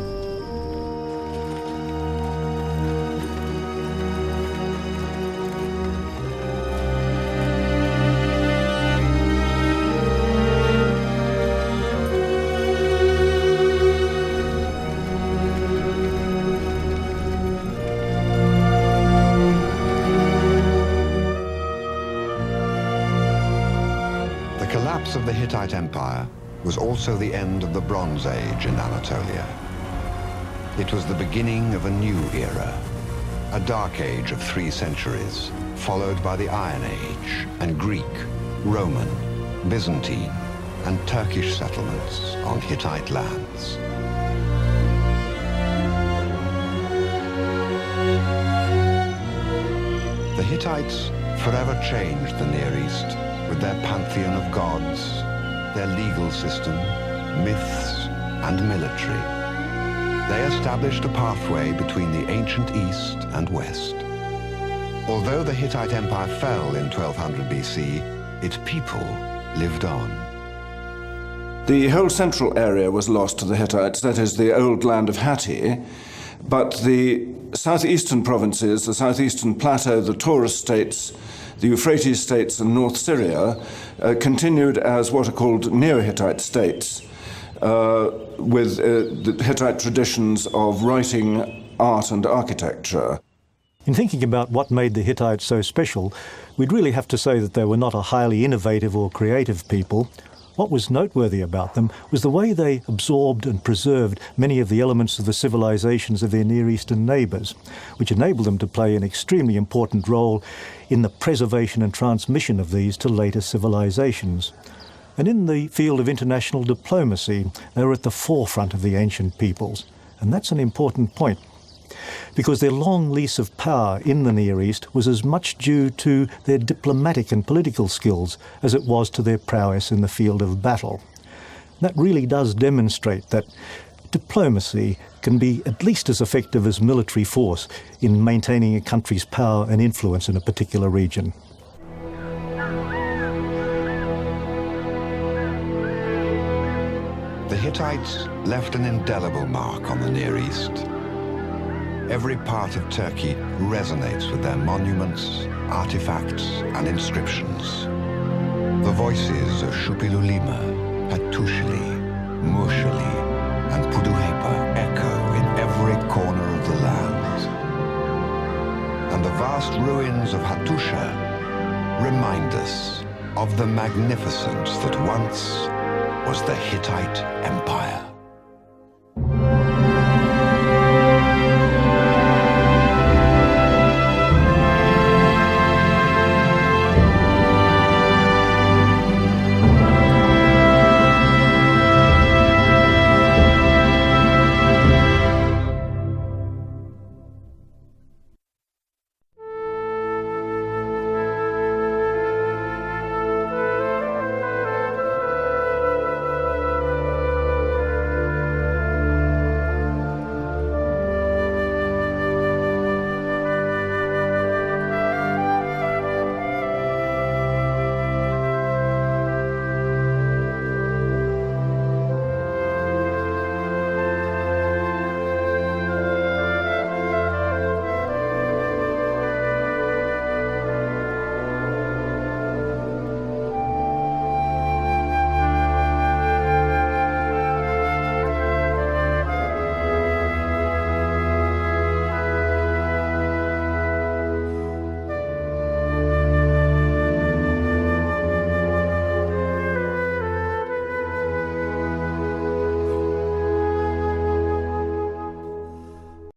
The collapse of the Hittite Empire was also the end of the Bronze Age in Anatolia. It was the beginning of a new era, a dark age of 3 centuries, followed by the Iron Age and Greek, Roman, Byzantine, and Turkish settlements on Hittite lands. The Hittites forever changed the Near East with their pantheon of gods, their legal system, myths, and military. They established a pathway between the ancient East and West. Although the Hittite Empire fell in 1200 BC, its people lived on. The whole central area was lost to the Hittites, that is, the old land of Hatti, but the southeastern provinces, the southeastern plateau, the Taurus states, the Euphrates states and North Syria continued as what are called Neo-Hittite states, with the Hittite traditions of writing, art and architecture. In thinking about what made the Hittites so special, we'd really have to say that they were not a highly innovative or creative people. What was noteworthy about them was the way they absorbed and preserved many of the elements of the civilizations of their Near Eastern neighbours, which enabled them to play an extremely important role in the preservation and transmission of these to later civilizations. And in the field of international diplomacy, they were at the forefront of the ancient peoples. And that's an important point, because their long lease of power in the Near East was as much due to their diplomatic and political skills as it was to their prowess in the field of battle. That really does demonstrate that diplomacy can be at least as effective as military force in maintaining a country's power and influence in a particular region. The Hittites left an indelible mark on the Near East. Every part of Turkey resonates with their monuments, artifacts, and inscriptions. The voices of Shupilulima, Hattushili, Mushali, and Puduhepa echo in every corner of the land. And the vast ruins of Hattusa remind us of the magnificence that once was the Hittite Empire.